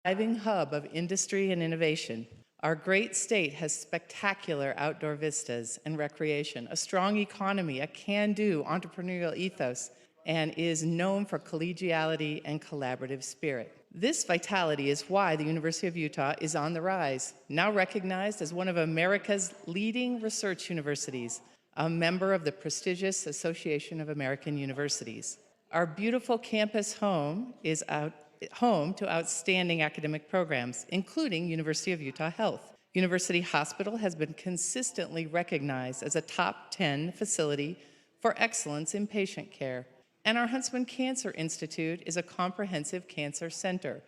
thriving hub of industry and innovation. Our great state has spectacular outdoor vistas and recreation, a strong economy, a can-do entrepreneurial ethos, and is known for collegiality and collaborative spirit. This vitality is why the University of Utah is on the rise, now recognized as one of America's leading research universities, a member of the prestigious Association of American Universities. Our beautiful campus home is home to outstanding academic programs, including University of Utah Health. University Hospital has been consistently recognized as a top 10 facility for excellence in patient care. And our Huntsman Cancer Institute is a comprehensive cancer center,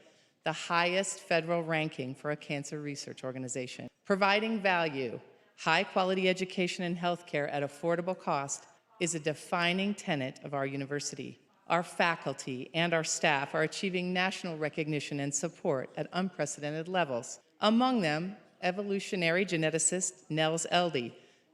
the highest federal ranking for a cancer research organization. Providing value, high-quality education and healthcare at affordable cost is a defining tenet of our university. Our faculty and our staff are achieving national recognition and support at unprecedented levels. Among them, evolutionary geneticist Nels Elde,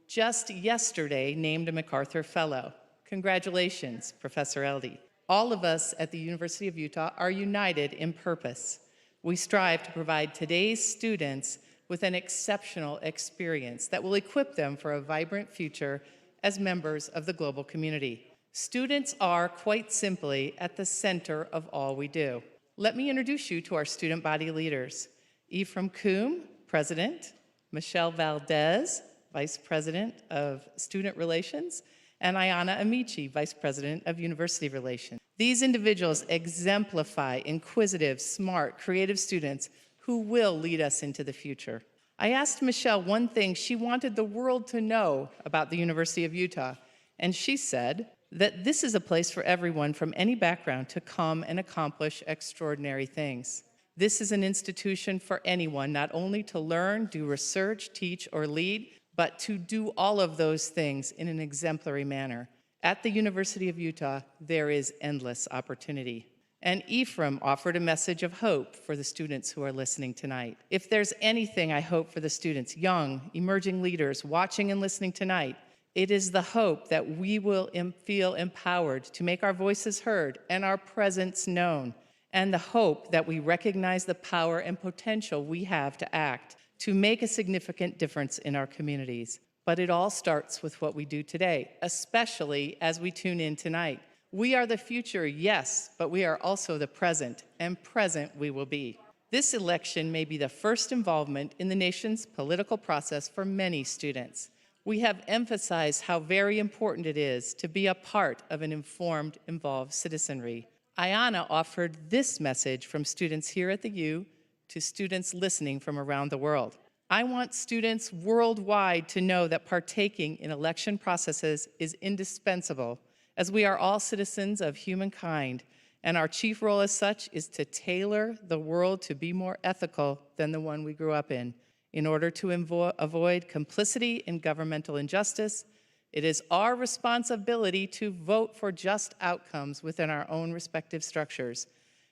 just yesterday named a MacArthur Fellow. Congratulations, Professor Elde. All of us at the University of Utah are united in purpose. We strive to provide today's students with an exceptional experience that will equip them for a vibrant future as members of the global community. Students are, quite simply, at the center of all we do. Let me introduce you to our student body leaders. Ephraim Coombe, President, Michelle Valdez, Vice President of Student Relations, and Ayana Amici, Vice President of University Relations. These individuals exemplify inquisitive, smart, creative students who will lead us into the future. I asked Michelle one thing she wanted the world to know about the University of Utah, and she said that this is a place for everyone from any background to come and accomplish extraordinary things. This is an institution for anyone, not only to learn, do research, teach, or lead, but to do all of those things in an exemplary manner. At the University of Utah, there is endless opportunity. And Ephraim offered a message of hope for the students who are listening tonight. If there's anything I hope for the students, young, emerging leaders watching and listening tonight, it is the hope that we will feel empowered to make our voices heard and our presence known, and the hope that we recognize the power and potential we have to act, to make a significant difference in our communities. But it all starts with what we do today, especially as we tune in tonight. We are the future, yes, but we are also the present, and present we will be. This election may be the first involvement in the nation's political process for many students. We have emphasized how very important it is to be a part of an informed, involved citizenry. Ayana offered this message from students here at the U to students listening from around the world. I want students worldwide to know that partaking in election processes is indispensable, as we are all citizens of humankind, and our chief role as such is to tailor the world to be more ethical than the one we grew up in order to avoid complicity in governmental injustice. It is our responsibility to vote for just outcomes within our own respective structures.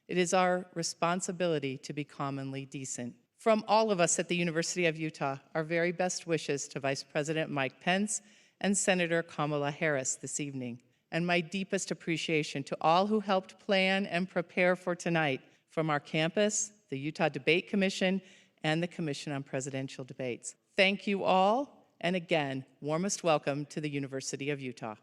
It is our responsibility to be commonly decent. From all of us at the University of Utah, our very best wishes to Vice President Mike Pence and Senator Kamala Harris this evening, and my deepest appreciation to all who helped plan and prepare for tonight, from our campus, the Utah Debate Commission, and the Commission on Presidential Debates. Thank you all, and again, warmest welcome to the University of Utah.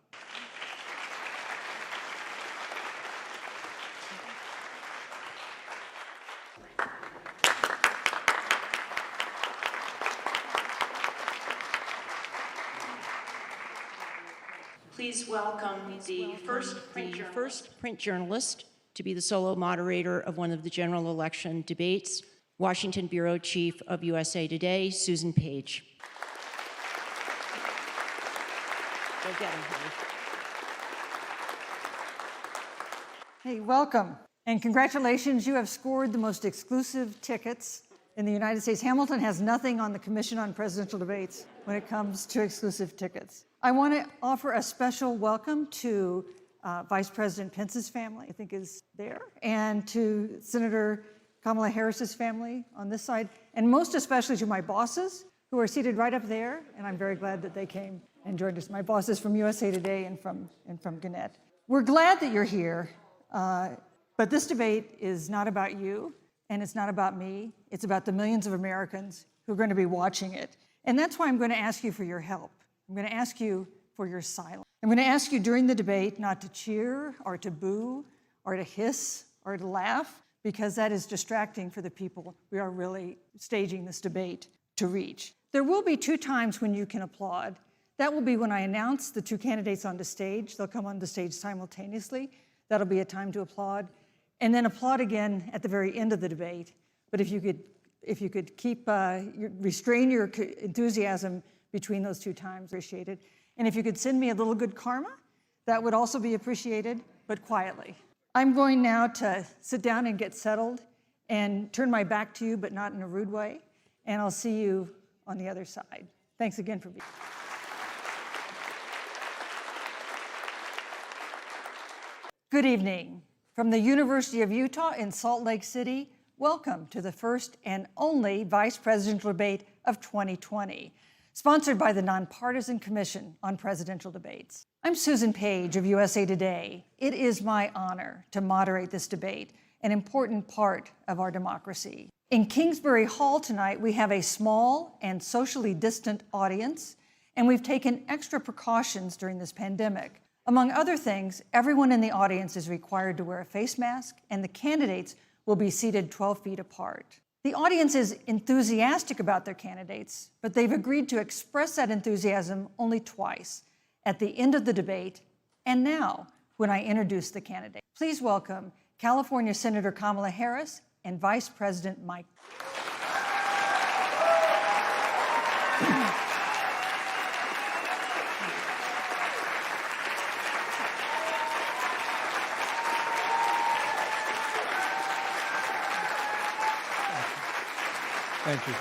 Please welcome the first print journalist to be the solo moderator of one of the general election debates, Washington Bureau Chief of USA Today, Susan Page. Go get him, honey. Hey, welcome, and congratulations. You have scored the most exclusive tickets in the United States. Hamilton has nothing on the Commission on Presidential Debates when it comes to exclusive tickets. I want to offer a special welcome to Vice President Pence's family, I think is there, and to Senator Kamala Harris's family on this side, and most especially to my bosses who are seated right up there, and I'm very glad that they came and joined us. My bosses from USA Today and from Gannett. We're glad that you're here, but this debate is not about you. and it's not about me. It's about the millions of Americans who are going to be watching it. And that's why I'm going to ask you for your help. I'm going to ask you for your silence. I'm going to ask you during the debate not to cheer or to boo or to hiss or to laugh, because that is distracting for the people we are really staging this debate to reach. There will be 2 times when you can applaud. That will be when I announce the 2 candidates on the stage. They'll come on the stage simultaneously. That'll be a time to applaud. And then applaud again at the very end of the debate. But if you could keep, restrain your enthusiasm between those 2 times, appreciated. And if you could send me a little good karma, that would also be appreciated, but quietly. I'm going now to sit down and get settled and turn my back to you, but not in a rude way. And I'll see you on the other side. Thanks again for being here. Good evening. From the University of Utah in Salt Lake City, welcome to the first and only Vice Presidential Debate of 2020, sponsored by the Nonpartisan Commission on Presidential Debates. I'm Susan Page of USA Today. It is my honor to moderate this debate, an important part of our democracy. In Kingsbury Hall tonight, we have a small and socially distant audience, and we've taken extra precautions during this pandemic. Among other things, everyone in the audience is required to wear a face mask, and the candidates will be seated 12 feet apart. The audience is enthusiastic about their candidates, but they've agreed to express that enthusiasm only twice, at the end of the debate and now when I introduce the candidate. Please welcome California Senator Kamala Harris and Vice President Mike. Thank you.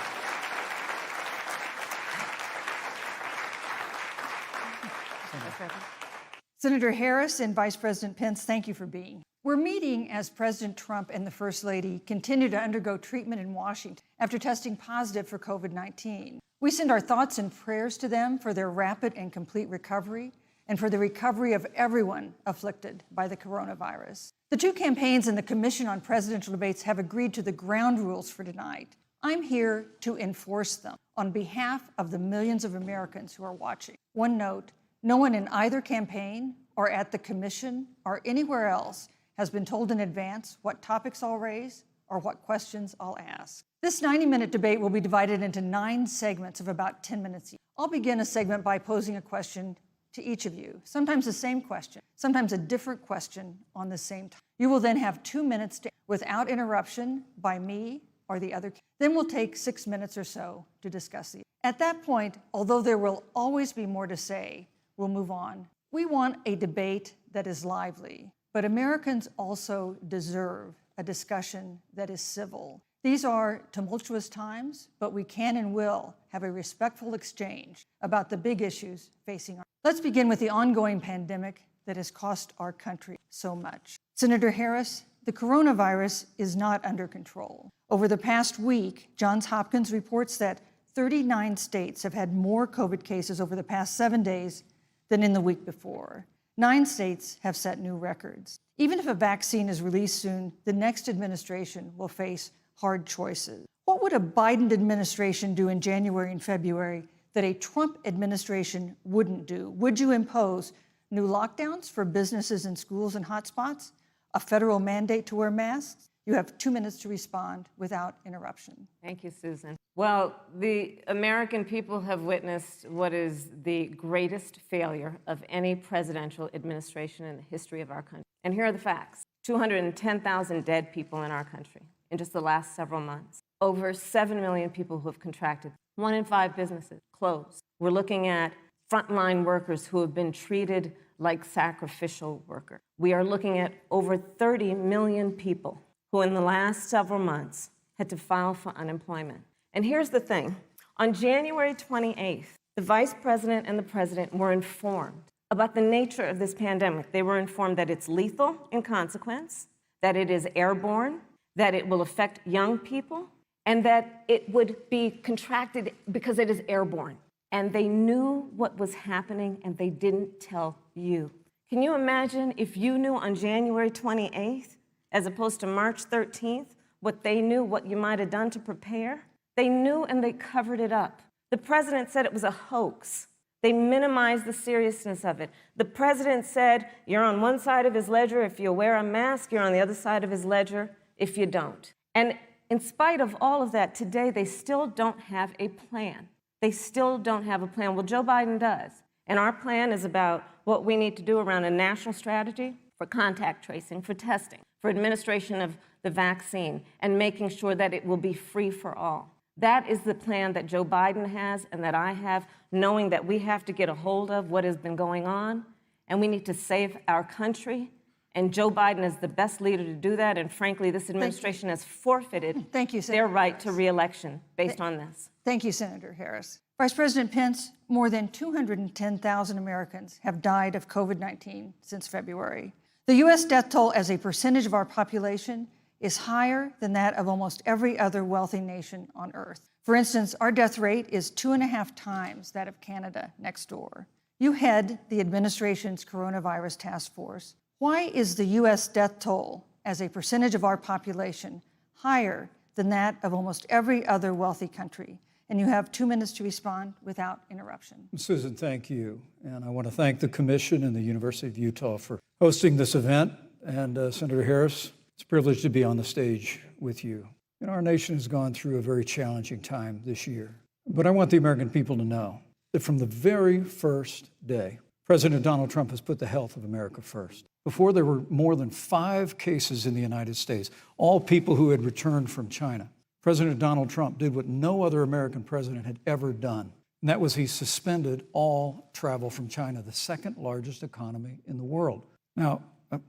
Senator Harris and Vice President Pence, thank you for being here. We're meeting as President Trump and the First Lady continue to undergo treatment in Washington after testing positive for COVID-19. We send our thoughts and prayers to them for their rapid and complete recovery and for the recovery of everyone afflicted by the coronavirus. The 2 campaigns and the Commission on Presidential Debates have agreed to the ground rules for tonight. I'm here to enforce them on behalf of the millions of Americans who are watching. One note, no one in either campaign or at the Commission or anywhere else has been told in advance what topics I'll raise or what questions I'll ask. This 90-minute debate will be divided into 9 segments of about 10 minutes each. I'll begin a segment by posing a question to each of you, sometimes the same question, sometimes a different question on the same topic. You will then have 2 minutes without interruption by me or the other. Then we'll take 6 minutes or so to discuss these. At that point, although there will always be more to say, we'll move on. We want a debate that is lively, but Americans also deserve a discussion that is civil. These are tumultuous times, but we can and will have a respectful exchange about the big issues facing our. Let's begin with the ongoing pandemic that has cost our country so much. Senator Harris, the coronavirus is not under control. Over the past week, Johns Hopkins reports that 39 states have had more COVID cases over the past 7 days than in the week before. 9 states have set new records. Even if a vaccine is released soon, the next administration will face hard choices. What would a Biden administration do in January and February that a Trump administration wouldn't do? Would you impose new lockdowns for businesses and schools and hotspots? A federal mandate to wear masks? You have 2 minutes to respond without interruption. Thank you, Susan. Well, the American people have witnessed what is the greatest failure of any presidential administration in the history of our country. And here are the facts. 210,000 dead people in our country in just the last several months. Over 7 million people who have contracted. 1 in 5 businesses closed. We're looking at frontline workers who have been treated like sacrificial workers. We are looking at over 30 million people who in the last several months had to file for unemployment. And here's the thing. On January 28th, the Vice President and the President were informed about the nature of this pandemic. They were informed that it's lethal in consequence, that it is airborne, that it will affect young people, and that it would be contracted because it is airborne. And they knew what was happening, and they didn't tell you. Can you imagine if you knew on January 28th, as opposed to March 13th, what they knew, what you might have done to prepare, they knew and they covered it up. The president said it was a hoax. They minimized the seriousness of it. The president said, you're on one side of his ledger if you wear a mask, you're on the other side of his ledger if you don't. And in spite of all of that, today they still don't have a plan. They still don't have a plan. Well, Joe Biden does. And our plan is about what we need to do around a national strategy for contact tracing, for testing, for administration of the vaccine, and making sure that it will be free for all. That is the plan that Joe Biden has and that I have, knowing that we have to get a hold of what has been going on, and we need to save our country. And Joe Biden is the best leader to do that, and frankly, this administration has forfeited their right to re-election based on this. Thank you, Senator Harris. Vice President Pence, more than 210,000 Americans have died of COVID-19 since February. The U.S. death toll as a percentage of our population is higher than that of almost every other wealthy nation on earth. For instance, our death rate is 2.5 times that of Canada next door. You head the administration's coronavirus task force. Why is the U.S. death toll as a percentage of our population higher than that of almost every other wealthy country? And you have 2 minutes to respond without interruption. Susan, thank you. And I want to thank the Commission and the University of Utah for hosting this event. And Senator Harris, it's a privilege to be on the stage with you. And our nation has gone through a very challenging time this year. But I want the American people to know that from the very first day, President Donald Trump has put the health of America first. Before there were more than 5 cases in the United States, all people who had returned from China, President Donald Trump did what no other American president had ever done, and that was he suspended all travel from China, the second largest economy in the world. Now,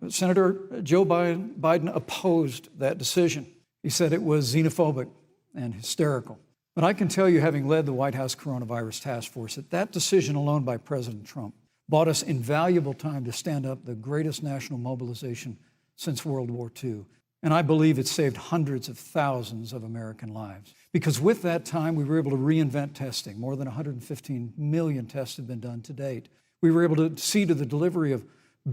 Senator Joe Biden opposed that decision. He said it was xenophobic and hysterical. But I can tell you, having led the White House Coronavirus Task Force, that decision alone by President Trump bought us invaluable time to stand up the greatest national mobilization since World War II. And I believe it saved hundreds of thousands of American lives. Because with that time, we were able to reinvent testing. More than 115 million tests have been done to date. We were able to see to the delivery of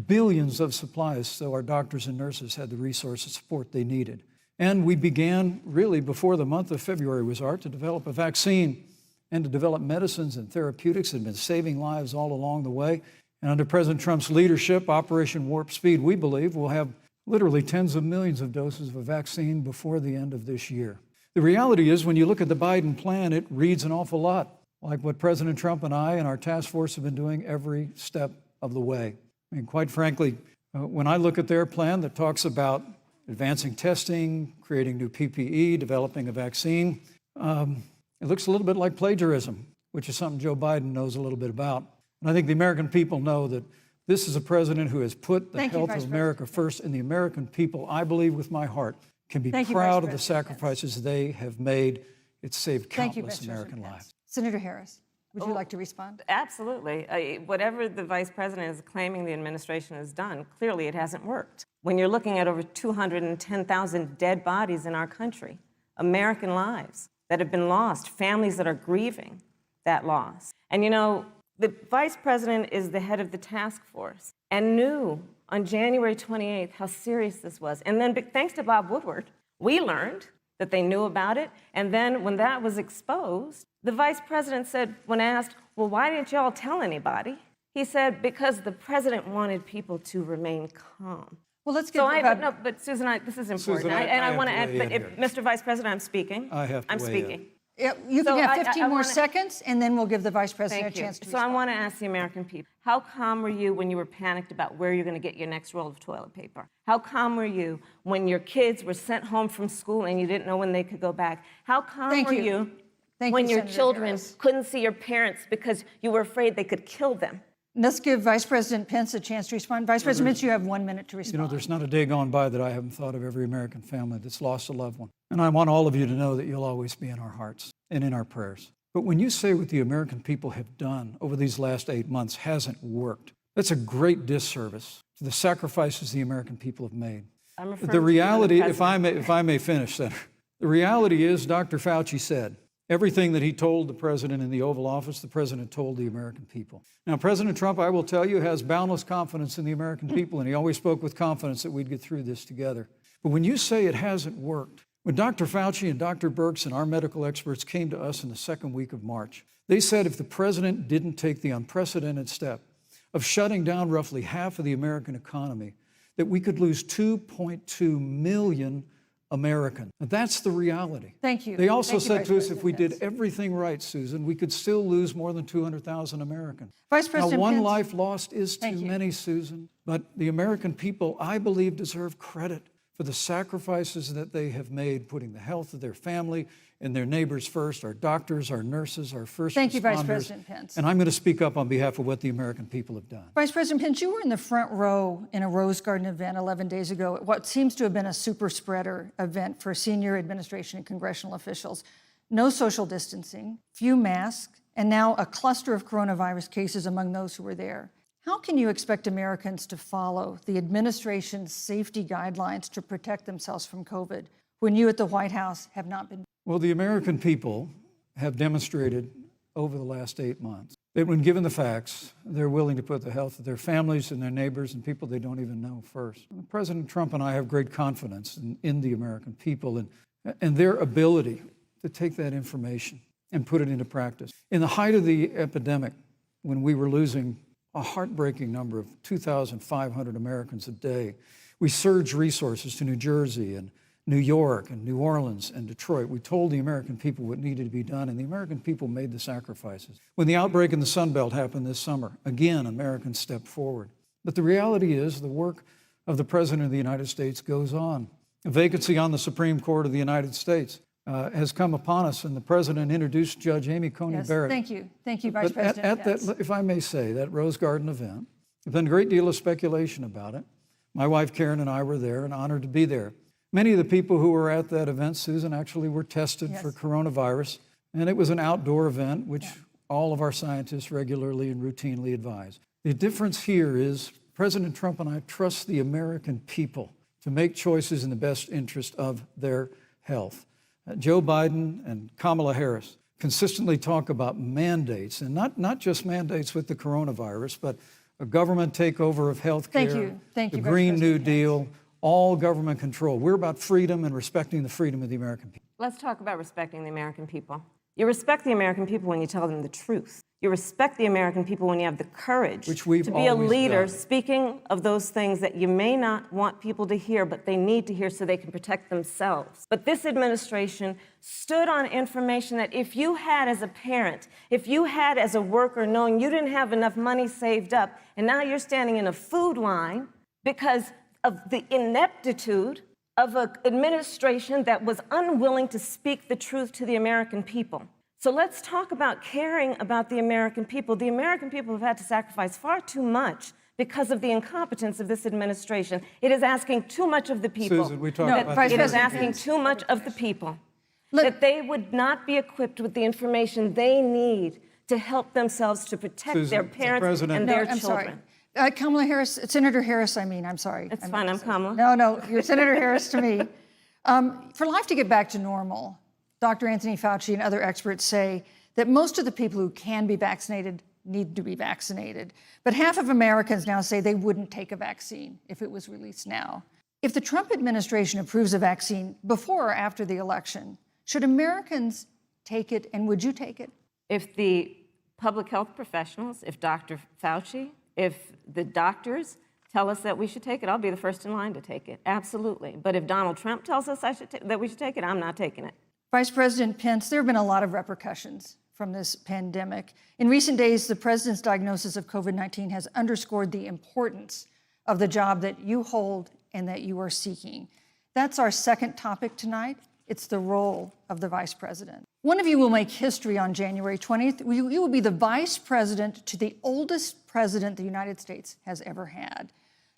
billions of supplies so our doctors and nurses had the resource and support they needed. And we began, really, before the month of February was out, to develop a vaccine and to develop medicines and therapeutics that have been saving lives all along the way. And under President Trump's leadership, Operation Warp Speed, we believe we'll have literally tens of millions of doses of a vaccine before the end of this year. The reality is, when you look at the Biden plan, it reads an awful lot like what President Trump and I and our task force have been doing every step of the way. I mean, quite frankly, when I look at their plan that talks about advancing testing, creating new PPE, developing a vaccine, it looks a little bit like plagiarism, which is something Joe Biden knows a little bit about. And I think the American people know that this is a president who has put the health of America first, and the American people, I believe with my heart, can be proud of the sacrifices they have made. It's saved countless American lives. Senator Harris, would you like to respond? Absolutely. Whatever the vice president is claiming the administration has done, clearly it hasn't worked. When you're looking at over 210,000 dead bodies in our country, American lives that have been lost, families that are grieving that loss. And you know, the vice president is the head of the task force and knew on January 28th how serious this was. And then thanks to Bob Woodward, we learned that they knew about it. And then when that was exposed, the vice president said, when asked, well, why didn't y'all tell anybody? He said, because the president wanted people to remain calm. Well, let's get no, but Susan, this is important. Susan, I want to add, but Mr. Vice President, I'm speaking. I'm speaking. Yeah, you can have 15 more seconds, and then we'll give the Vice President a chance to respond. So I want to ask the American people, how calm were you when you were panicked about where you're going to get your next roll of toilet paper? How calm were you when your kids were sent home from school and you didn't know when they could go back? How calm were you when your children couldn't see your parents because you were afraid they could kill them? Let's give Vice President Pence a chance to respond. Vice President Pence, you have 1 minute to respond. You know, there's not a day gone by that I haven't thought of every American family that's lost a loved one. And I want all of you to know that you'll always be in our hearts and in our prayers. But when you say what the American people have done over these last 8 months hasn't worked, that's a great disservice to the sacrifices the American people have made. The reality, if I may finish, Senator, the reality is Dr. Fauci said, everything that he told the president in the Oval Office, the president told the American people. Now, President Trump, I will tell you, has boundless confidence in the American people, and he always spoke with confidence that we'd get through this together. But when you say it hasn't worked, When Dr. Fauci and Dr. Birx and our medical experts came to us in the second week of March, they said if the president didn't take the unprecedented step of shutting down roughly half of the American economy, that we could lose 2.2 million Americans. And that's the reality. Thank you. They also Thank you, said Vice to us, if President we Pence. did everything right, Susan, we could still lose more than 200,000 Americans. Vice President Now, one Pence. life lost is Thank too you. many, Susan, but the American people, I believe, deserve credit for the sacrifices that they have made, putting the health of their family and their neighbors first, our doctors, our nurses, our first Thank you, Vice responders. President Pence. And I'm going to speak up on behalf of what the American people have done. Vice President Pence, you were in the front row in a Rose Garden event 11 days ago at what seems to have been a super spreader event for senior administration and congressional officials. No social distancing, few masks, and now a cluster of coronavirus cases among those who were there. How can you expect Americans to follow the administration's safety guidelines to protect themselves from COVID when you at the White House have not been? Well, the American people have demonstrated over the last 8 months that when given the facts, they're willing to put the health of their families and their neighbors and people they don't even know first. President Trump and I have great confidence in the American people and their ability to take that information and put it into practice. In the height of the epidemic, when we were losing a heartbreaking number of 2,500 Americans a day, we surged resources to New Jersey and New York and New Orleans and Detroit. We told the American people what needed to be done, and the American people made the sacrifices. When the outbreak in the Sun Belt happened this summer, again, Americans stepped forward. But the reality is the work of the President of the United States goes on. A vacancy on the Supreme Court of the United States has come upon us, and the President introduced Judge Amy Coney Yes, Barrett. thank you. Thank you, Vice But President at Pence. that, if I may say, that Rose Garden event, there's been a great deal of speculation about it. My wife Karen and I were there and honored to be there. Many of the people who were at that event, Susan, actually were tested Yes. for coronavirus, and it was an outdoor event, which all of our scientists regularly and routinely advise. The difference here is President Trump and I trust the American people to make choices in the best interest of their health. Joe Biden and Kamala Harris consistently talk about mandates, and not just mandates with the coronavirus, but a government takeover of health care, Thank you, the Vice Green New President Pence. Deal, all government control. We're about freedom and respecting the freedom of the American people. Let's talk about respecting the American people. You respect the American people when you tell them the truth. You respect the American people when you have the courage Which we've to be a always leader done. speaking of those things that you may not want people to hear, but they need to hear so they can protect themselves. But this administration stood on information that if you had as a parent, if you had as a worker, knowing you didn't have enough money saved up, and now you're standing in a food line because of the ineptitude of an administration that was unwilling to speak the truth to the American people. So let's talk about caring about the American people. The American people have had to sacrifice far too much because of the incompetence of this administration. It is asking too much of the people. Susan, we talked No, about Vice It is President asking Pence. too much of the people. Let- That they would not be equipped with the information they need to help themselves to protect Susan, their the parents President- and No, their I'm children. sorry. Kamala Harris, Senator Harris, I'm sorry. It's fine, I'm Kamala. No, you're Senator Harris to me. For life to get back to normal, Dr. Anthony Fauci and other experts say that most of the people who can be vaccinated need to be vaccinated. But half of Americans now say they wouldn't take a vaccine if it was released now. If the Trump administration approves a vaccine before or after the election, should Americans take it, and would you take it? If the public health professionals, if Dr. Fauci, if the doctors tell us that we should take it, I'll be the first in line to take it, absolutely. But if Donald Trump tells us that we should take it, I'm not taking it. Vice President Pence, there have been a lot of repercussions from this pandemic. In recent days, the president's diagnosis of COVID-19 has underscored the importance of the job that you hold and that you are seeking. That's our second topic tonight. It's the role of the vice president. One of you will make history on January 20th. You will be the vice president to the oldest president the United States has ever had.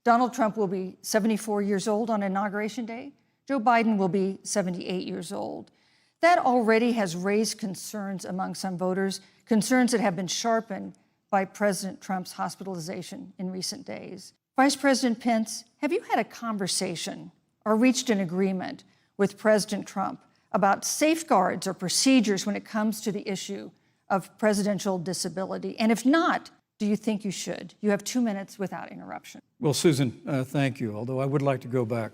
Donald Trump will be 74 years old on Inauguration Day. Joe Biden will be 78 years old. That already has raised concerns among some voters, concerns that have been sharpened by President Trump's hospitalization in recent days. Vice President Pence, have you had a conversation or reached an agreement with President Trump about safeguards or procedures when it comes to the issue of presidential disability? And if not, do you think you should? You have 2 minutes without interruption. Well, Susan, thank you, although I would like to go back.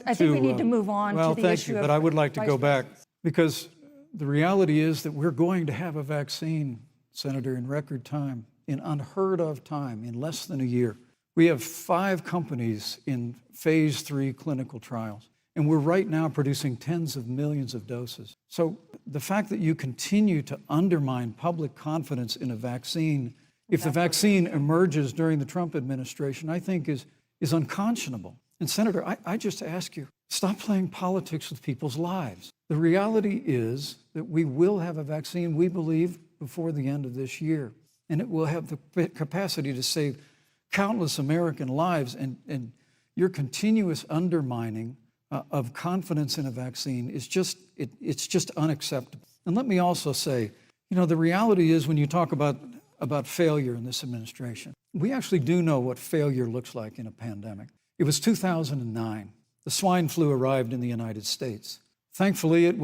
I think we need to move on well, to the thank issue you, of but I would like to vice go back presidents. because the reality is that we're going to have a vaccine, Senator, in record time, in unheard of time, in less than a year. We have 5 companies in phase 3 clinical trials, and we're right now producing tens of millions of doses. So the fact that you continue to undermine public confidence in a vaccine, if the vaccine emerges during the Trump administration, I think is unconscionable. And Senator, I just ask you, stop playing politics with people's lives. The reality is that we will have a vaccine, we believe, before the end of this year, and it will have the capacity to save countless American lives, and your continuous undermining of confidence in a vaccine is it's just unacceptable. And let me also say, the reality is when you talk about failure in this administration, we actually do know what failure looks like in a pandemic. It was 2009. The swine flu arrived in the United States. Thankfully, it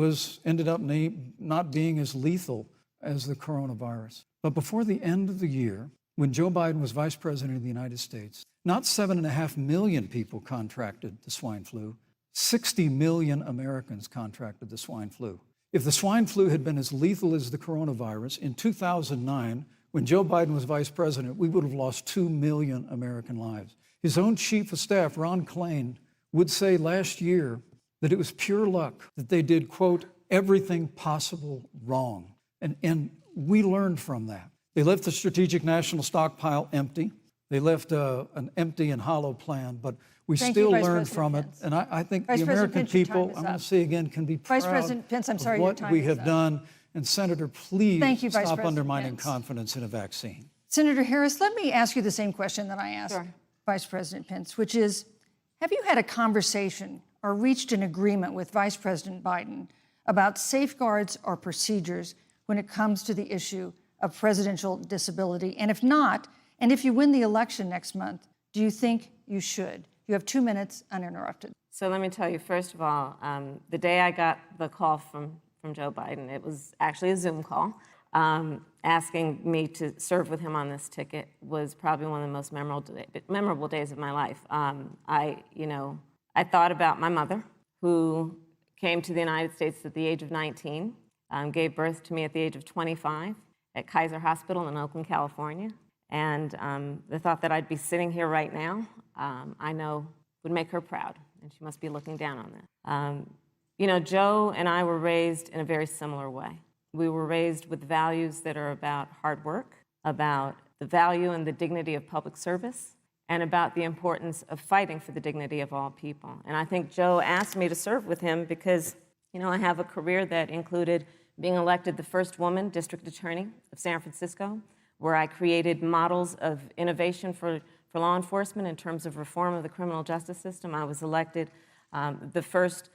ended up not being as lethal as the coronavirus. But before the end of the year, when Joe Biden was vice president of the United States, not 7.5 million people contracted the swine flu, 60 million Americans contracted the swine flu. If the swine flu had been as lethal as the coronavirus, in 2009, when Joe Biden was vice president, we would have lost 2 million American lives. His own chief of staff, Ron Klain, would say last year that it was pure luck that they did, quote, everything possible wrong. And we learned from that. They left the strategic national stockpile empty. They left an empty and hollow plan, but we still learned from it. And I think the American people, I'm going to say again, can be proud Vice President Pence, I'm sorry, of what we have done. And Senator, please stop undermining confidence in a vaccine. Senator Harris, let me ask you the same question that I asked Vice President Pence, which is, have you had a conversation or reached an agreement with Vice President Biden about safeguards or procedures when it comes to the issue of presidential disability? And if not, and if you win the election next month, do you think you should? You have 2 minutes uninterrupted. So let me tell you, first of all, the day I got the call from Joe Biden, it was actually a Zoom call, asking me to serve with him on this ticket was probably one of the most memorable days of my life. I thought about my mother, who came to the United States at the age of 19, gave birth to me at the age of 25 at Kaiser Hospital in Oakland, California. And the thought that I'd be sitting here right now, I know would make her proud, and she must be looking down on that. Joe and I were raised in a very similar way. We were raised with values that are about hard work, about the value and the dignity of public service, and about the importance of fighting for the dignity of all people. And I think Joe asked me to serve with him because, I have a career that included being elected the first woman district attorney of San Francisco, where I created models of innovation for law enforcement in terms of reform of the criminal justice system. I was elected the first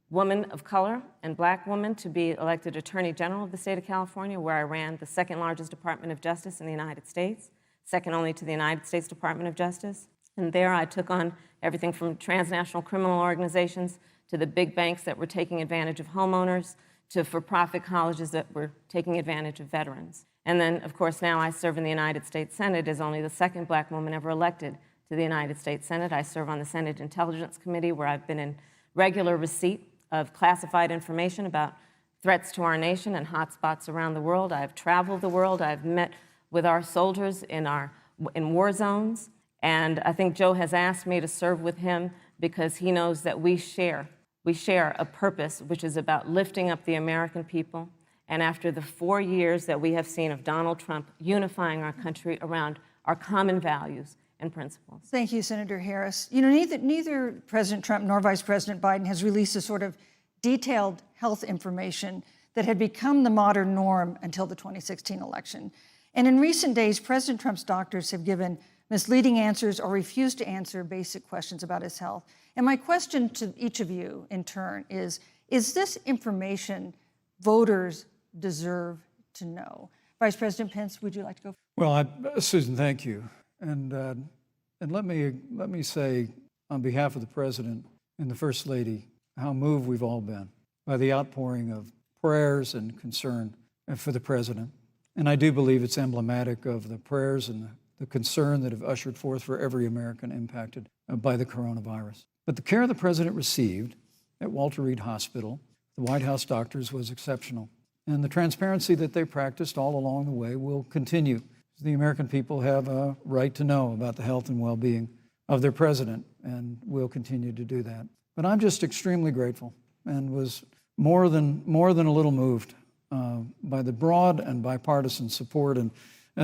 woman of color and black woman to be elected Attorney General of the state of California, where I ran the second largest Department of Justice in the United States, second only to the United States Department of Justice. And there I took on everything from transnational criminal organizations to the big banks that were taking advantage of homeowners to for-profit colleges that were taking advantage of veterans. And then, of course, now I serve in the United States Senate as only the second black woman ever elected to the United States Senate. I serve on the Senate Intelligence Committee, where I've been in regular receipt of classified information about threats to our nation and hotspots around the world. I've traveled the world. I've met with our soldiers in war zones. And I think Joe has asked me to serve with him because he knows that we share a purpose which is about lifting up the American people. And after the 4 years that we have seen of Donald Trump unifying our country around our common values and principles. Thank you, Senator Harris. Neither President Trump nor Vice President Biden has released a sort of detailed health information that had become the modern norm until the 2016 election. And in recent days, President Trump's doctors have given misleading answers or refused to answer basic questions about his health. And my question to each of you in turn is this information voters deserve to know? Vice President Pence, would you like to go? Well, Susan, thank you. And let me say on behalf of the President and the First Lady how moved we've all been by the outpouring of prayers and concern for the President. And I do believe it's emblematic of the prayers and the concern that have ushered forth for every American impacted by the coronavirus. But the care the president received at Walter Reed Hospital, the White House doctors, was exceptional. And the transparency that they practiced all along the way will continue. The American people have a right to know about the health and well-being of their president, and will continue to do that. But I'm just extremely grateful and was more than a little moved by the broad and bipartisan support. And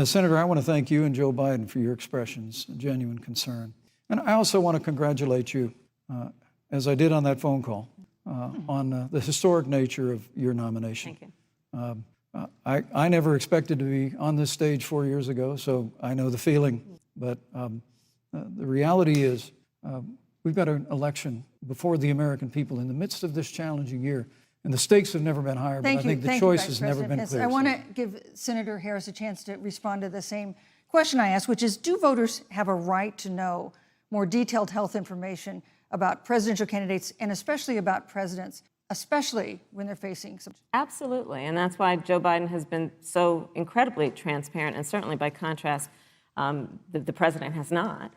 Senator, I want to thank you and Joe Biden for your expressions of genuine concern. And I also want to congratulate you, as I did on that phone call, on the historic nature of your nomination. Thank you. I never expected to be on this stage 4 years ago, so I know the feeling. But the reality is we've got an election before the American people in the midst of this challenging year. And the stakes have never been higher, but I think the choice has never been clearer. I want to give Senator Harris a chance to respond to the same question I asked, which is, do voters have a right to know more detailed health information about presidential candidates and especially about presidents, especially when they're facing some... Absolutely, and that's why Joe Biden has been so incredibly transparent, and certainly by contrast, the president has not,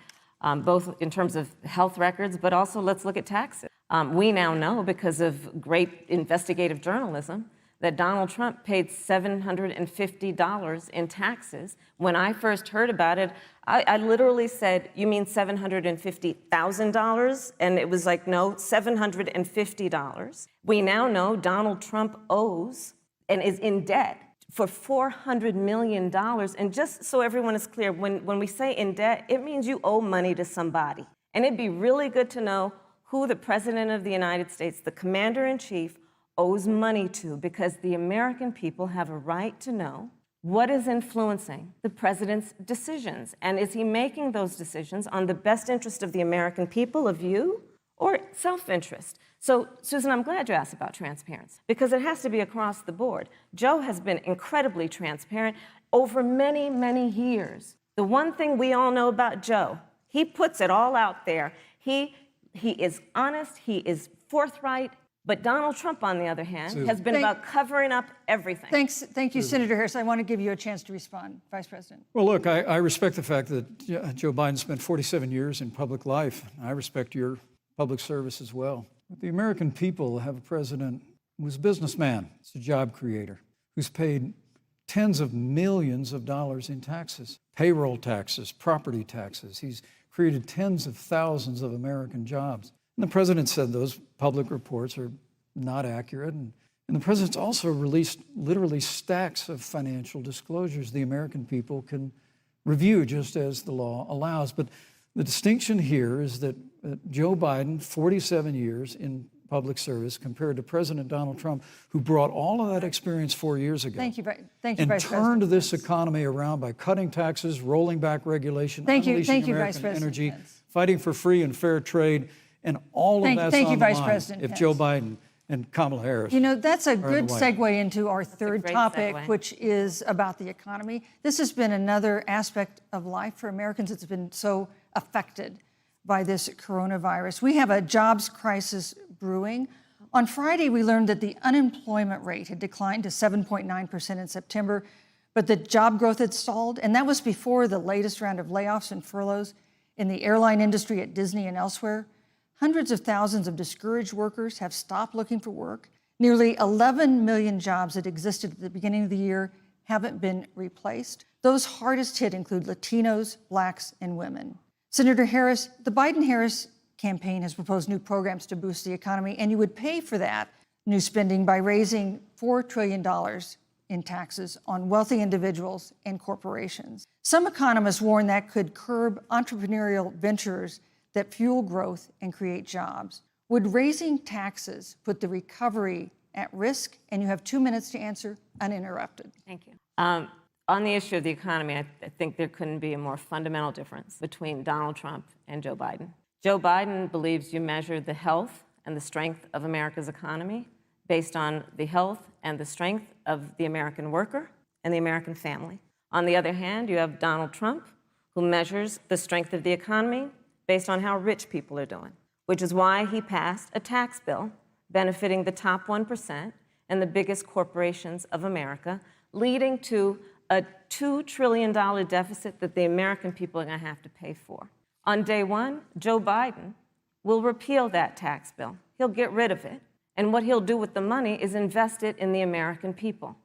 both in terms of health records, but also let's look at taxes. We now know, because of great investigative journalism, that Donald Trump paid $750 in taxes. When I first heard about it, I literally said, "You mean $750,000? And it was like, no, $750. We now know Donald Trump owes and is in debt for $400 million. And just so everyone is clear, when we say in debt, it means you owe money to somebody. And it'd be really good to know who the President of the United States, the Commander-in-Chief, owes money to, because the American people have a right to know what is influencing the president's decisions. And is he making those decisions on the best interest of the American people, of you, or self-interest? So, Susan, I'm glad you asked about transparency, because it has to be across the board. Joe has been incredibly transparent over many, many years. The one thing we all know about Joe, he puts it all out there. He is honest, he is forthright. But Donald Trump, on the other hand, has been about covering up everything. Thank you, Senator Harris. I want to give you a chance to respond, Vice President. Well, look, I respect the fact that Joe Biden spent 47 years in public life. I respect your public service as well. But the American people have a president who's a businessman, he's a job creator, who's paid tens of millions of dollars in taxes, payroll taxes, property taxes. He's created tens of thousands of American jobs. And the president said those public reports are not accurate. And the president's also released literally stacks of financial disclosures the American people can review just as the law allows. But the distinction here is that Joe Biden, 47 years in public service, compared to President Donald Trump, who brought all of that experience 4 years ago. Thank you, Vice and President. turned this economy around by cutting taxes, rolling back regulation, unleashing American energy, fighting for free and fair trade. And all of that's on the line if Joe Biden and Kamala Harris. You know, that's a good segue into our third topic, which is about the economy. This has been another aspect of life for Americans that's been so affected by this coronavirus. We have a jobs crisis brewing. On Friday, we learned that the unemployment rate had declined to 7.9% in September, but the job growth had stalled, and that was before the latest round of layoffs and furloughs in the airline industry at Disney and elsewhere. Hundreds of thousands of discouraged workers have stopped looking for work. Nearly 11 million jobs that existed at the beginning of the year haven't been replaced. Those hardest hit include Latinos, Blacks, and women. Senator Harris, the Biden-Harris campaign has proposed new programs to boost the economy, and you would pay for that new spending by raising $4 trillion in taxes on wealthy individuals and corporations. Some economists warn that could curb entrepreneurial ventures that fuel growth and create jobs. Would raising taxes put the recovery at risk? And you have 2 minutes to answer uninterrupted. Thank you. On the issue of the economy, I think there couldn't be a more fundamental difference between Donald Trump and Joe Biden. Joe Biden believes you measure the health and the strength of America's economy based on the health and the strength of the American worker and the American family. On the other hand, you have Donald Trump, who measures the strength of the economy based on how rich people are doing, which is why he passed a tax bill benefiting the top 1% and the biggest corporations of America, leading to a $2 trillion deficit that the American people are going to have to pay for. On day one, Joe Biden will repeal that tax bill. He'll get rid of it. And what he'll do with the money is invest it in the American people.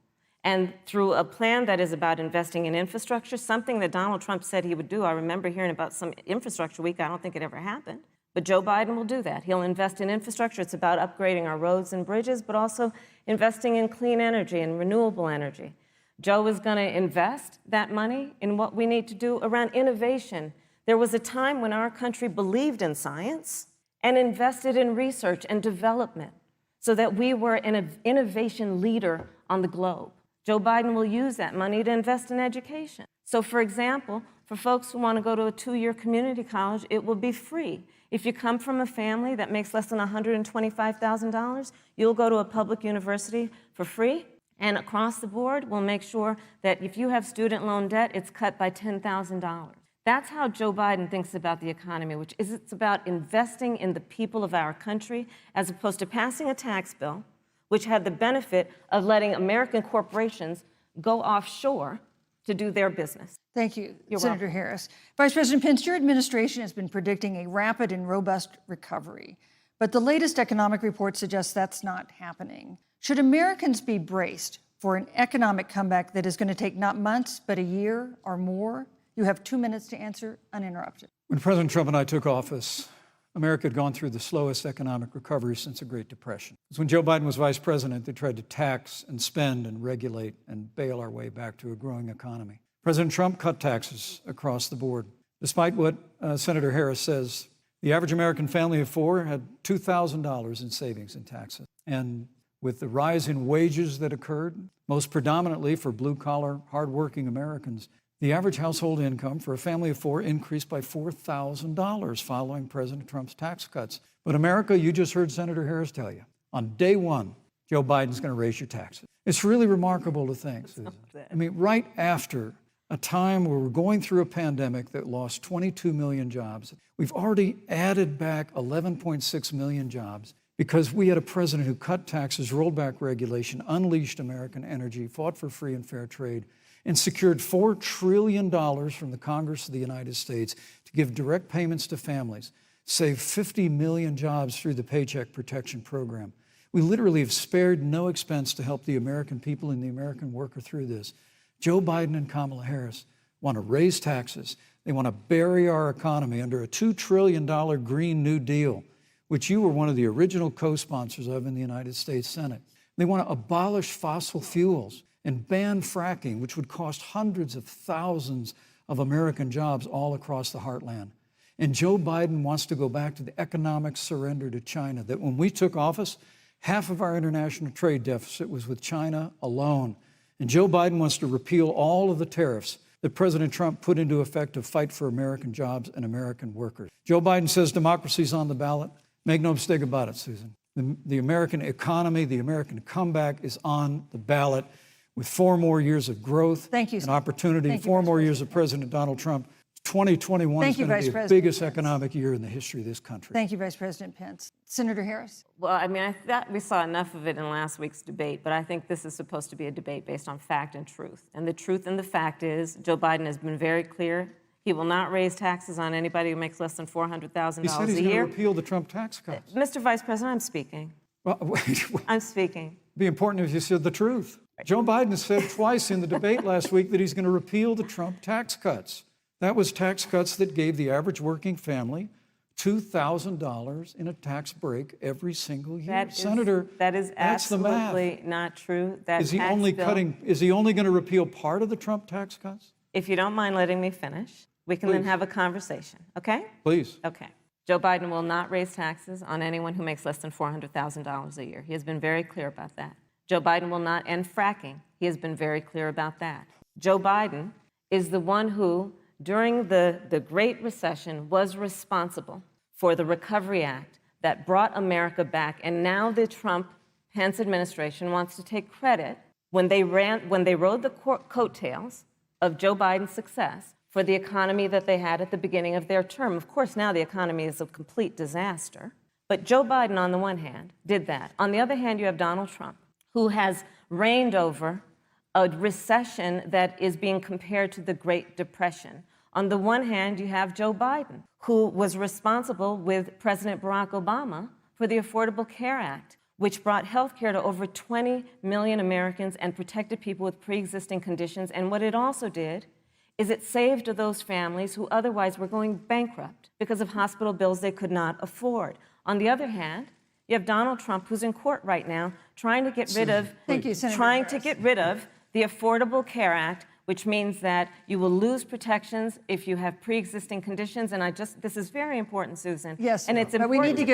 And through a plan that is about investing in infrastructure, something that Donald Trump said he would do. I remember hearing about some infrastructure week. I don't think it ever happened. But Joe Biden will do that. He'll invest in infrastructure. It's about upgrading our roads and bridges, but also investing in clean energy and renewable energy. Joe is going to invest that money in what we need to do around innovation. There was a time when our country believed in science and invested in research and development so that we were an innovation leader on the globe. Joe Biden will use that money to invest in education. So, for example, for folks who want to go to a 2-year community college, it will be free. If you come from a family that makes less than $125,000, you'll go to a public university for free. And across the board, we'll make sure that if you have student loan debt, it's cut by $10,000. That's how Joe Biden thinks about the economy, which is it's about investing in the people of our country as opposed to passing a tax bill, which had the benefit of letting American corporations go offshore to do their business. Thank you, You're Senator welcome. Harris. Vice President Pence, your administration has been predicting a rapid and robust recovery, but the latest economic report suggests that's not happening. Should Americans be braced for an economic comeback that is going to take not months, but a year or more? You have 2 minutes to answer uninterrupted. When President Trump and I took office, America had gone through the slowest economic recovery since the Great Depression. Because when Joe Biden was vice president, they tried to tax and spend and regulate and bail our way back to a growing economy. President Trump cut taxes across the board. Despite what Senator Harris says, the average American family of 4 had $2,000 in savings in taxes. And with the rise in wages that occurred, most predominantly for blue-collar, hardworking Americans, the average household income for a family of 4 increased by $4,000 following President Trump's tax cuts. But America, you just heard Senator Harris tell you, on day one, Joe Biden's going to raise your taxes. It's really remarkable to think, Susan. I mean, right after a time where we're going through a pandemic that lost 22 million jobs, we've already added back 11.6 million jobs because we had a president who cut taxes, rolled back regulation, unleashed American energy, fought for free and fair trade, and secured $4 trillion from the Congress of the United States to give direct payments to families, saved 50 million jobs through the Paycheck Protection Program. We literally have spared no expense to help the American people and the American worker through this. Joe Biden and Kamala Harris want to raise taxes. They want to bury our economy under a $2 trillion Green New Deal, which you were one of the original co-sponsors of in the United States Senate. They want to abolish fossil fuels and ban fracking, which would cost hundreds of thousands of American jobs all across the heartland. And Joe Biden wants to go back to the economic surrender to China, that when we took office, half of our international trade deficit was with China alone. And Joe Biden wants to repeal all of the tariffs that President Trump put into effect to fight for American jobs and American workers. Joe Biden says democracy's on the ballot. Make no mistake about it, Susan. The American economy, the American comeback is on the ballot. With 4 more years of growth and opportunity, 4 more years of President Donald Trump, 2021 is going to be the biggest economic year in the history of this country. Thank you, Vice President Pence. Senator Harris? Well, I mean, I thought we saw enough of it in last week's debate, but I think this is supposed to be a debate based on fact and truth. And the truth and the fact is, Joe Biden has been very clear. He will not raise taxes on anybody who makes less than $400,000 a year. He said he's going to repeal the Trump tax cuts. Mr. Vice President, I'm speaking. Well, wait. I'm speaking. It'd be important if you said the truth. Joe Biden said twice in the debate last week that he's going to repeal the Trump tax cuts. That was tax cuts that gave the average working family $2,000 in a tax break every single year. Senator, that is absolutely not true. That is he only going to repeal part of the Trump tax cuts? If you don't mind letting me finish, we can then have a conversation, okay? Please. Okay. Joe Biden will not raise taxes on anyone who makes less than $400,000 a year. He has been very clear about that. Joe Biden will not end fracking. He has been very clear about that. Joe Biden is the one who, during the Great Recession, was responsible for the Recovery Act that brought America back. And now the Trump-Pence administration wants to take credit when they rode the coattails of Joe Biden's success for the economy that they had at the beginning of their term. Of course, now the economy is a complete disaster. But Joe Biden, on the one hand, did that. On the other hand, you have Donald Trump, who has reigned over a recession that is being compared to the Great Depression. On the one hand, you have Joe Biden, who was responsible with President Barack Obama for the Affordable Care Act, which brought health care to over 20 million Americans and protected people with pre-existing conditions. And what it also did is it saved those families who otherwise were going bankrupt because of hospital bills they could not afford. On the other hand, you have Donald Trump, who's in court right now, trying to get rid of the Affordable Care Act, which means that you will lose protections if you have pre-existing conditions. And this is very important, Susan. Yes, and it's but we need to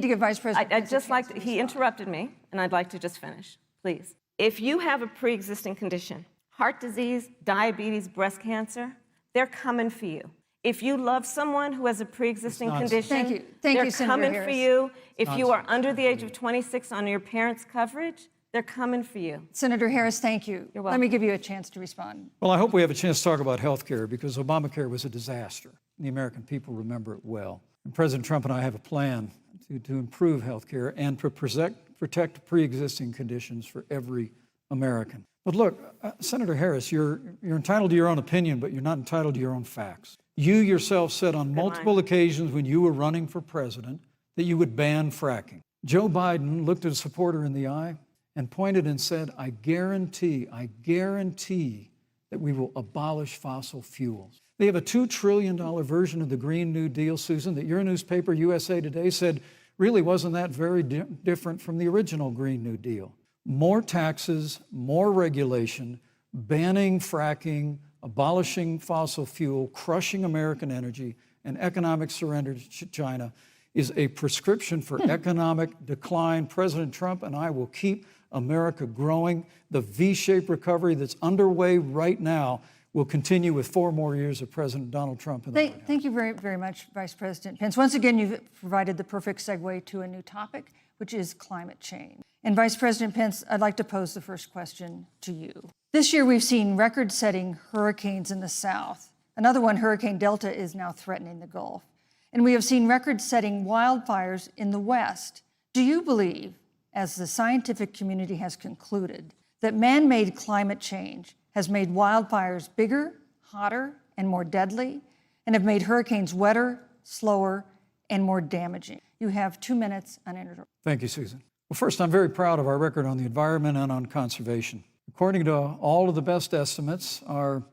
give Vice President. I'd just like to, he interrupted me, and I'd like to just finish, please. If you have a pre-existing condition, heart disease, diabetes, breast cancer, they're coming for you. If you love someone who has a pre-existing condition, they're coming for you. If you are under the age of 26 on your parents' coverage, they're coming for you. Senator Harris, thank you. You're welcome. Let me give you a chance to respond. Well, I hope we have a chance to talk about health care because Obamacare was a disaster. The American people remember it well. And President Trump and I have a plan to improve health care and to protect pre-existing conditions for every American. But look, Senator Harris, you're entitled to your own opinion, but you're not entitled to your own facts. You yourself said on multiple occasions when you were running for president that you would ban fracking. Joe Biden looked at a supporter in the eye and pointed and said, I guarantee that we will abolish fossil fuels. They have a $2 trillion version of the Green New Deal, Susan, that your newspaper, USA Today, said really wasn't that very different from the original Green New Deal. More taxes, more regulation, banning fracking, abolishing fossil fuel, crushing American energy, and economic surrender to China is a prescription for economic decline. President Trump and I will keep America growing. The V-shaped recovery that's underway right now will continue with 4 more years of President Donald Trump in the White House. Thank you very, very much, Vice President Pence. Once again, you've provided the perfect segue to a new topic, which is climate change. And Vice President Pence, I'd like to pose the first question to you. This year, we've seen record-setting hurricanes in the South. Another one, Hurricane Delta, is now threatening the Gulf. And we have seen record-setting wildfires in the West. Do you believe, as the scientific community has concluded, that man-made climate change has made wildfires bigger, hotter, and more deadly, and have made hurricanes wetter, slower, and more damaging? You have 2 minutes uninterrupted. Thank you, Susan. Well, first, I'm very proud of our record on the environment and on conservation. According to all of the best estimates, our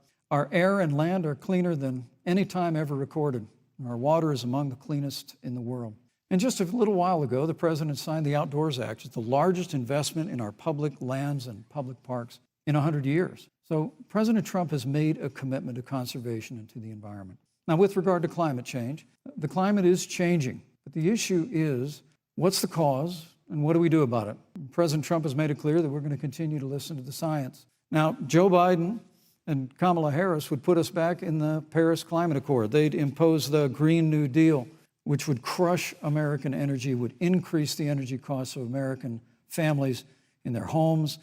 air and land are cleaner than any time ever recorded. And our water is among the cleanest in the world. And just a little while ago, the President signed the Outdoors Act. It's the largest investment in our public lands and public parks in 100 years. So President Trump has made a commitment to conservation and to the environment. Now, with regard to climate change, the climate is changing. But the issue is, what's the cause and what do we do about it? President Trump has made it clear that we're going to continue to listen to the science. Now, Joe Biden and Kamala Harris would put us back in the Paris Climate Accord. They'd impose the Green New Deal, which would crush American energy, would increase the energy costs of American families in their homes,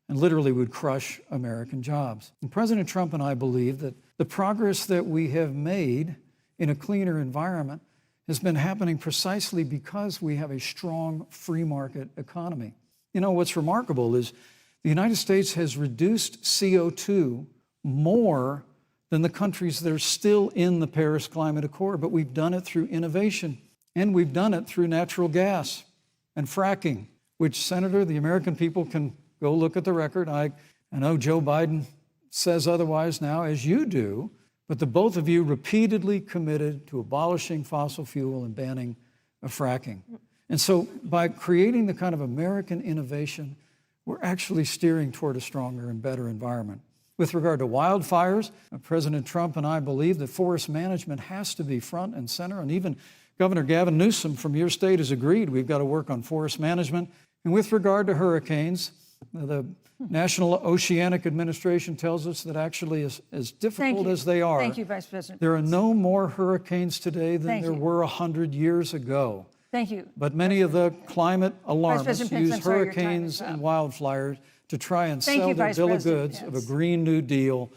and literally would crush American jobs. And President Trump and I believe that the progress that we have made in a cleaner environment has been happening precisely because we have a strong free market economy. You know, what's remarkable is the United States has reduced CO2 more than the countries that are still in the Paris Climate Accord, but we've done it through innovation, and we've done it through natural gas and fracking, which, Senator, the American people can go look at the record. I know Joe Biden says otherwise now, as you do, but the both of you repeatedly committed to abolishing fossil fuel and banning fracking. And so by creating the kind of American innovation, we're actually steering toward a stronger and better environment. With regard to wildfires, President Trump and I believe that forest management has to be front and center, and even Governor Gavin Newsom from your state has agreed we've got to work on forest management. And with regard to hurricanes, the National Oceanic Administration tells us that actually as difficult as they are, Thank you, Vice President. There are no more hurricanes today than there were 100 years ago. Thank you. But many of the climate alarmists Pence, use hurricanes and wildfires to try and sell their bill of goods of a Green New Deal.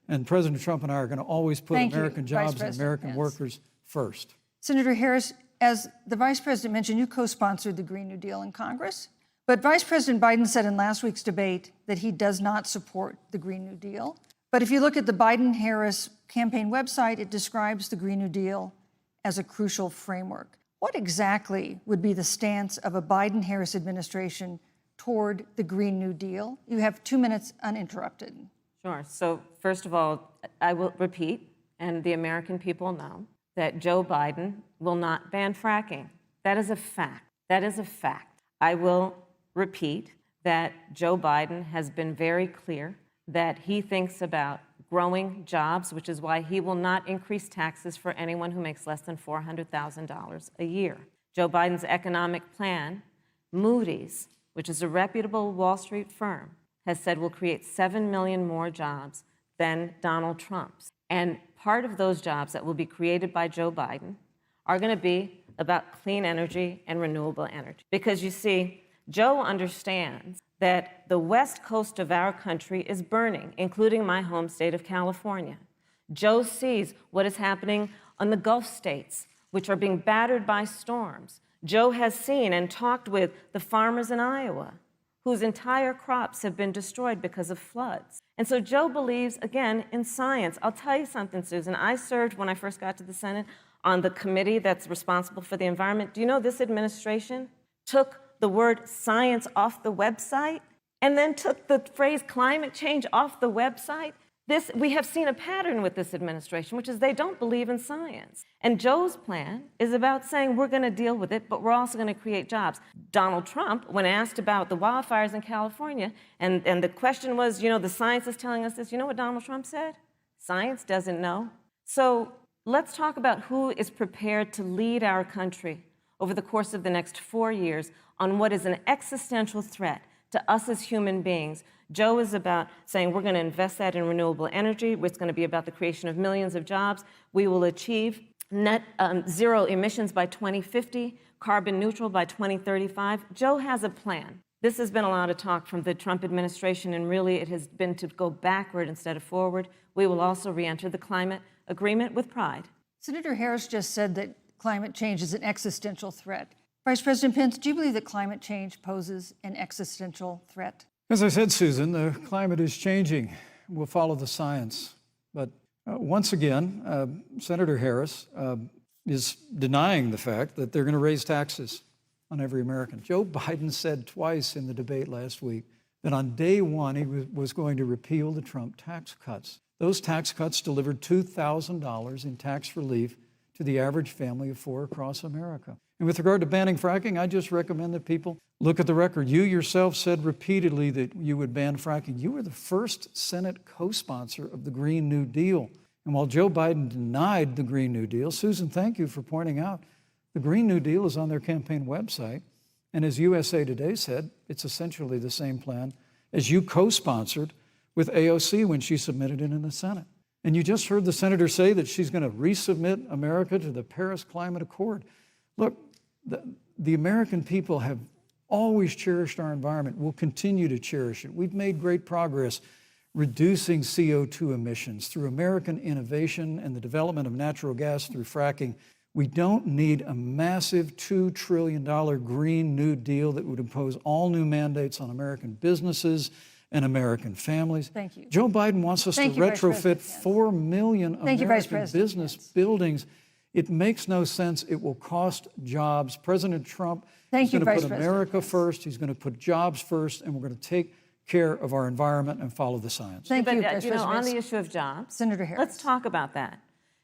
And President Trump and I are going to always put American jobs and American workers first. Senator Harris, as the Vice President mentioned, you co-sponsored the Green New Deal in Congress. But Vice President Biden said in last week's debate that he does not support the Green New Deal. But if you look at the Biden-Harris campaign website, it describes the Green New Deal as a crucial framework. What exactly would be the stance of a Biden-Harris administration toward the Green New Deal? You have 2 minutes uninterrupted. Sure. So first of all, I will repeat, and the American people know, that Joe Biden will not ban fracking. That is a fact. That is a fact. I will repeat that Joe Biden has been very clear that he thinks about growing jobs, which is why he will not increase taxes for anyone who makes less than $400,000 a year. Joe Biden's economic plan, Moody's, which is a reputable Wall Street firm, has said will create 7 million more jobs than Donald Trump's. And part of those jobs that will be created by Joe Biden are going to be about clean energy and renewable energy. Because you see, Joe understands that the west coast of our country is burning, including my home state of California. Joe sees what is happening on the Gulf states, which are being battered by storms. Joe has seen and talked with the farmers in Iowa, whose entire crops have been destroyed because of floods. And so Joe believes, again, in science. I'll tell you something, Susan. I served, when I first got to the Senate, on the committee that's responsible for the environment. Do you know this administration took the word science off the website and then took the phrase climate change off the website? We have seen a pattern with this administration, which is they don't believe in science. And Joe's plan is about saying we're going to deal with it, but we're also going to create jobs. Donald Trump, when asked about the wildfires in California, and the question was, the science is telling us this, you know what Donald Trump said? Science doesn't know. So let's talk about who is prepared to lead our country over the course of the next 4 years on what is an existential threat to us as human beings. Joe is about saying we're going to invest that in renewable energy. It's going to be about the creation of millions of jobs. We will achieve net zero emissions by 2050, carbon neutral by 2035. Joe has a plan. This has been a lot of talk from the Trump administration, and really it has been to go backward instead of forward. We will also re-enter the climate agreement with pride. Senator Harris just said that climate change is an existential threat. Vice President Pence, do you believe that climate change poses an existential threat? As I said, Susan, the climate is changing. We'll follow the science. But once again, Senator Harris is denying the fact that they're going to raise taxes on every American. Joe Biden said twice in the debate last week that on day one he was going to repeal the Trump tax cuts. Those tax cuts delivered $2,000 in tax relief to the average family of four across America. And with regard to banning fracking, I just recommend that people look at the record. You yourself said repeatedly that you would ban fracking. You were the first Senate co-sponsor of the Green New Deal. And while Joe Biden denied the Green New Deal, Susan, thank you for pointing out, the Green New Deal is on their campaign website. And as USA Today said, it's essentially the same plan as you co-sponsored with AOC when she submitted it in the Senate. And you just heard the senator say that she's going to resubmit America to the Paris Climate Accord. Look, the American people have always cherished our environment. We'll continue to cherish it. We've made great progress reducing CO2 emissions through American innovation and the development of natural gas through fracking. We don't need a massive $2 trillion Green New Deal that would impose all new mandates on American businesses and American families. Thank you. Joe Biden wants us to retrofit 4 million American business buildings. It makes no sense. It will cost jobs. President Trump is going to put America first. He's going to put jobs first, and we're going to take care of our environment and follow the science. Thank you, Vice But, President. on the issue of jobs, Senator Harris. let's talk about that.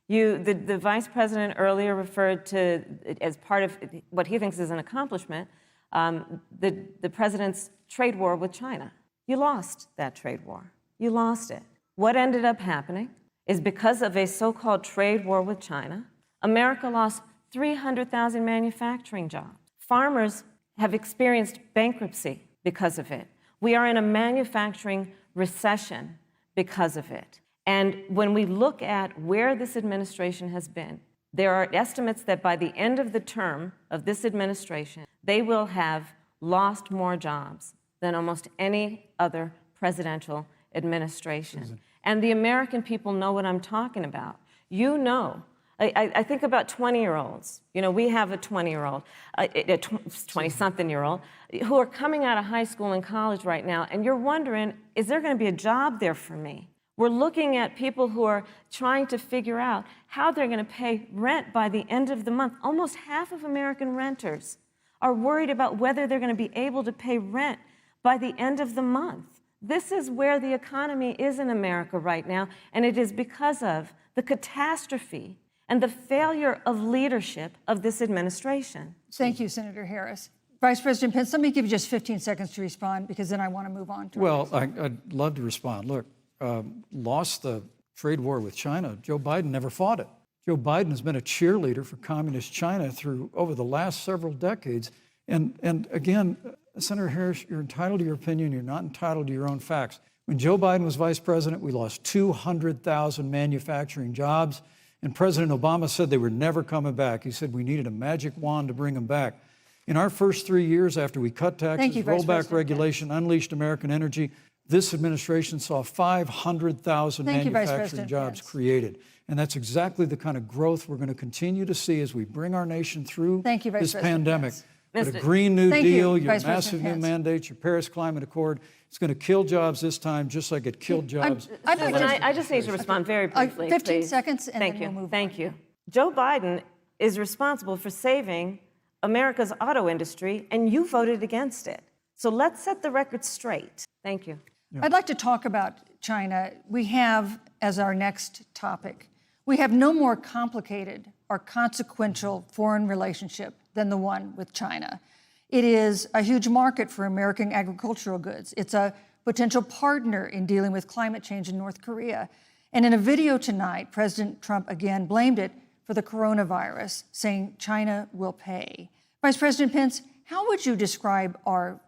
The Vice President earlier referred to, as part of what he thinks is an accomplishment, the President's trade war with China. You lost that trade war. You lost it. What ended up happening is because of a so-called trade war with China, America lost 300,000 manufacturing jobs. Farmers have experienced bankruptcy because of it. We are in a manufacturing recession because of it. And when we look at where this administration has been, there are estimates that by the end of the term of this administration, they will have lost more jobs than almost any other presidential administration. And the American people know what I'm talking about. You know, I think about 20-year-olds. We have a 20-year-old, a 20-something-year-old, who are coming out of high school and college right now, and you're wondering, is there going to be a job there for me? We're looking at people who are trying to figure out how they're going to pay rent by the end of the month. Almost half of American renters are worried about whether they're going to be able to pay rent by the end of the month. This is where the economy is in America right now, and it is because of the catastrophe and the failure of leadership of this administration. Thank you, Senator Harris. Vice President Pence, let me give you just 15 seconds to respond, because then I want to move on to Well, I'd love to respond. Look, lost the trade war with China. Joe Biden never fought it. Joe Biden has been a cheerleader for communist China over the last several decades. And again, Senator Harris, you're entitled to your opinion. You're not entitled to your own facts. When Joe Biden was vice president, we lost 200,000 manufacturing jobs. And President Obama said they were never coming back. He said we needed a magic wand to bring them back. In our first 3 years after we cut taxes, rolled back regulation, unleashed American energy, this administration saw 500,000 manufacturing jobs created. And that's exactly the kind of growth we're going to continue to see as we bring our nation through this pandemic. But a Green New Deal, your massive new mandates, your Paris Climate Accord, it's going to kill jobs this time, just like it killed jobs. I just need to respond very briefly, 15 please. seconds, and then we'll move on. Thank you. Joe Biden is responsible for saving America's auto industry, and you voted against it. So let's set the record straight. Thank you. I'd like to talk about China. We have, as our next topic, we have no more complicated or consequential foreign relationship than the one with China. It is a huge market for American agricultural goods. It's a potential partner in dealing with climate change in North Korea. And in a video tonight, President Trump again blamed it for the coronavirus, saying China will pay. Vice President Pence, how would you describe our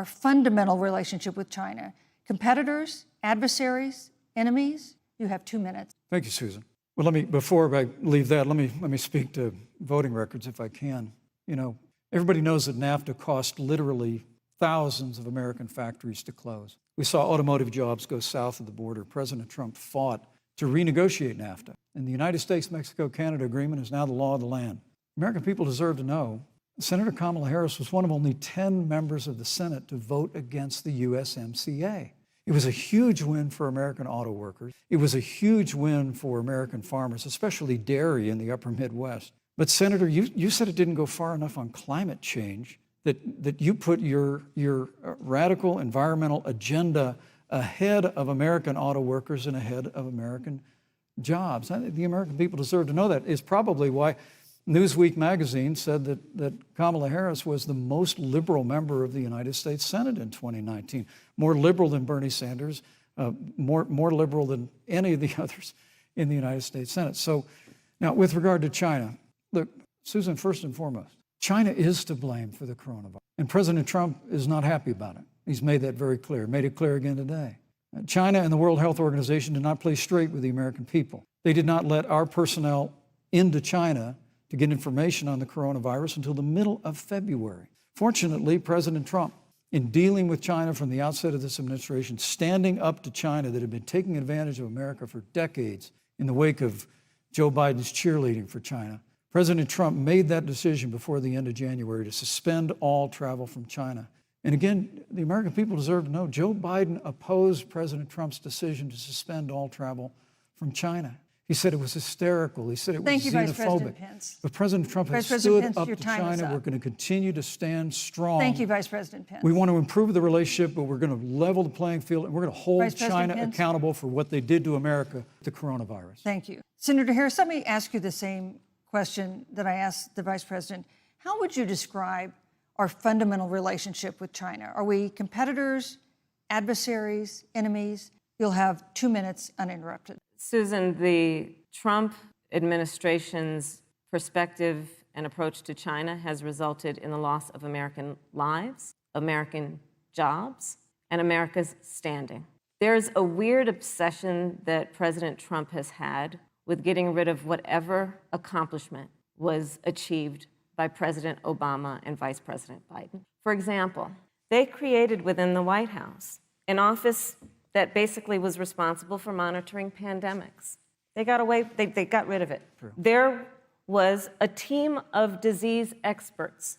fundamental relationship with China? Competitors, adversaries, enemies? You have 2 minutes. Thank you, Susan. Well, before I leave that, let me speak to voting records if I can. You know, everybody knows that NAFTA cost literally thousands of American factories to close. We saw automotive jobs go south of the border. President Trump fought to renegotiate NAFTA. And the United States-Mexico-Canada agreement is now the law of the land. American people deserve to know Senator Kamala Harris was one of only 10 members of the Senate to vote against the USMCA. It was a huge win for American auto workers. It was a huge win for American farmers, especially dairy in the upper Midwest. But Senator, you said it didn't go far enough on climate change, that you put your radical environmental agenda ahead of American auto workers and ahead of American jobs. The American people deserve to know that. Is probably why Newsweek magazine said that Kamala Harris was the most liberal member of the United States Senate in 2019, more liberal than Bernie Sanders, more liberal than any of the others in the United States Senate. So now with regard to China, look, Susan, first and foremost, China is to blame for the coronavirus. And President Trump is not happy about it. He's made that very clear, made it clear again today. China and the World Health Organization did not play straight with the American people. They did not let our personnel into China to get information on the coronavirus until the middle of February. Fortunately, President Trump, in dealing with China from the outset of this administration, standing up to China that had been taking advantage of America for decades in the wake of Joe Biden's cheerleading for China, President Trump made that decision before the end of January to suspend all travel from China. And again, the American people deserve to know Joe Biden opposed President Trump's decision to suspend all travel from China. He said it was hysterical. He said it was xenophobic. Thank you, Vice President Pence. But President Trump has stood up to China. We're going to continue to stand strong. Thank you, Vice President Pence. We want to improve the relationship, but we're going to level the playing field, and we're going to hold China accountable for what they did to America, the coronavirus. Thank you. Senator Harris, let me ask you the same question that I asked the Vice President. How would you describe our fundamental relationship with China? Are we competitors, adversaries, enemies? You'll have 2 minutes uninterrupted. Susan, the Trump administration's perspective and approach to China has resulted in the loss of American lives, American jobs, and America's standing. There's a weird obsession that President Trump has had with getting rid of whatever accomplishment was achieved by President Obama and Vice President Biden. For example, they created within the White House an office that basically was responsible for monitoring pandemics. They got rid of it. True. There was a team of disease experts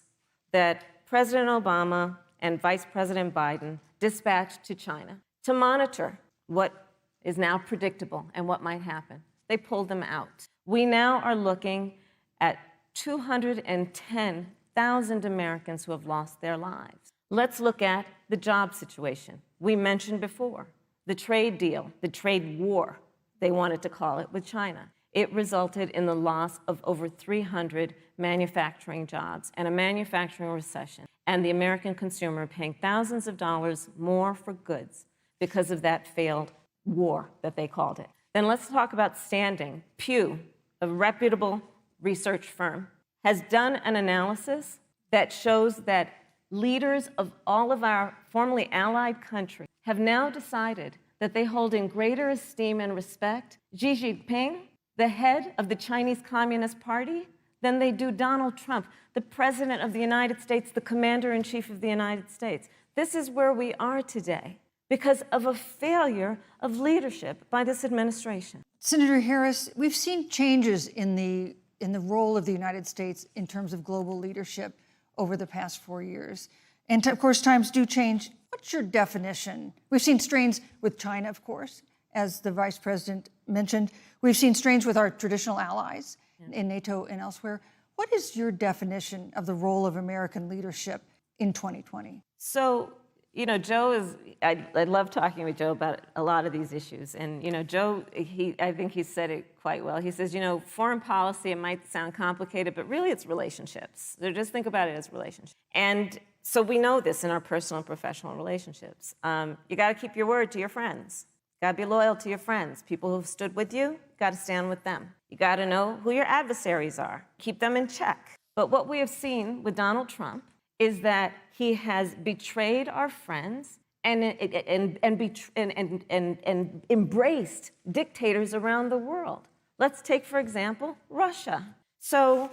that President Obama and Vice President Biden dispatched to China to monitor what is now predictable and what might happen. They pulled them out. We now are looking at 210,000 Americans who have lost their lives. Let's look at the job situation. We mentioned before the trade deal, the trade war, they wanted to call it, with China. It resulted in the loss of over 300 manufacturing jobs and a manufacturing recession, and the American consumer paying thousands of dollars more for goods because of that failed war that they called it. Then let's talk about standing. Pew, a reputable research firm, has done an analysis that shows that leaders of all of our formerly allied countries have now decided that they hold in greater esteem and respect Xi Jinping, the head of the Chinese Communist Party, than they do Donald Trump, the President of the United States, the Commander-in-Chief of the United States. This is where we are today because of a failure of leadership by this administration. Senator Harris, we've seen changes in the role of the United States in terms of global leadership over the past 4 years. And of course, times do change. What's your definition? We've seen strains with China, of course, as the Vice President mentioned. We've seen strains with our traditional allies in NATO and elsewhere. What is your definition of the role of American leadership in 2020? So, Joe I love talking with Joe about a lot of these issues. And, Joe, I think he said it quite well. He says, foreign policy, it might sound complicated, but really it's relationships. So just think about it as relationships. And so we know this in our personal and professional relationships. You got to keep your word to your friends. You got to be loyal to your friends. People who've stood with you, you got to stand with them. You got to know who your adversaries are. Keep them in check. But what we have seen with Donald Trump is that he has betrayed our friends and embraced dictators around the world. Let's take, for example, Russia. So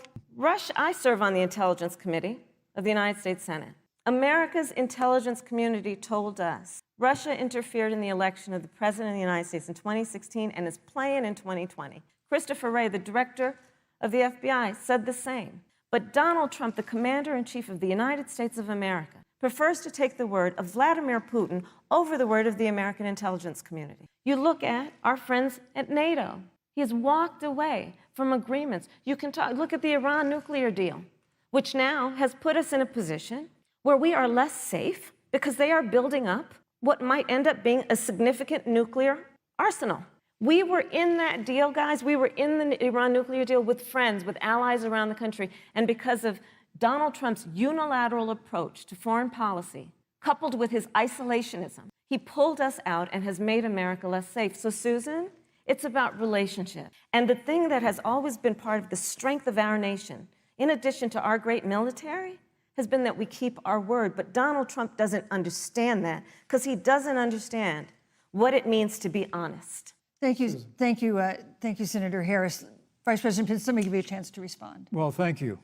I serve on the Intelligence Committee of the United States Senate. America's intelligence community told us Russia interfered in the election of the President of the United States in 2016 and is playing in 2020. Christopher Wray, the director of the FBI, said the same. But Donald Trump, the Commander-in-Chief of the United States of America, prefers to take the word of Vladimir Putin over the word of the American intelligence community. You look at our friends at NATO. He has walked away from agreements. You can look at the Iran nuclear deal, which now has put us in a position where we are less safe because they are building up what might end up being a significant nuclear arsenal. We were in that deal, guys. We were in the Iran nuclear deal with friends, with allies around the country. And because of Donald Trump's unilateral approach to foreign policy, coupled with his isolationism, he pulled us out and has made America less safe. So, Susan, it's about relationship. And the thing that has always been part of the strength of our nation, in addition to our great military, has been that we keep our word. But Donald Trump doesn't understand that because he doesn't understand what it means to be honest. Thank you, Senator Harris. Vice President Pence, let me give you a chance to respond. Well, thank you.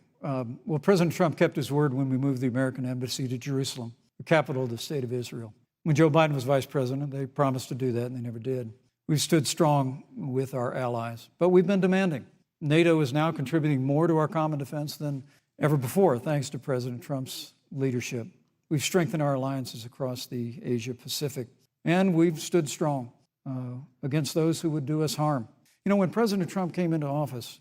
President Trump kept his word when we moved the American embassy to Jerusalem, the capital of the state of Israel. When Joe Biden was vice president, they promised to do that, and they never did. We've stood strong with our allies, but we've been demanding. NATO is now contributing more to our common defense than ever before, thanks to President Trump's leadership. We've strengthened our alliances across the Asia-Pacific, and we've stood strong against those who would do us harm. When President Trump came into office,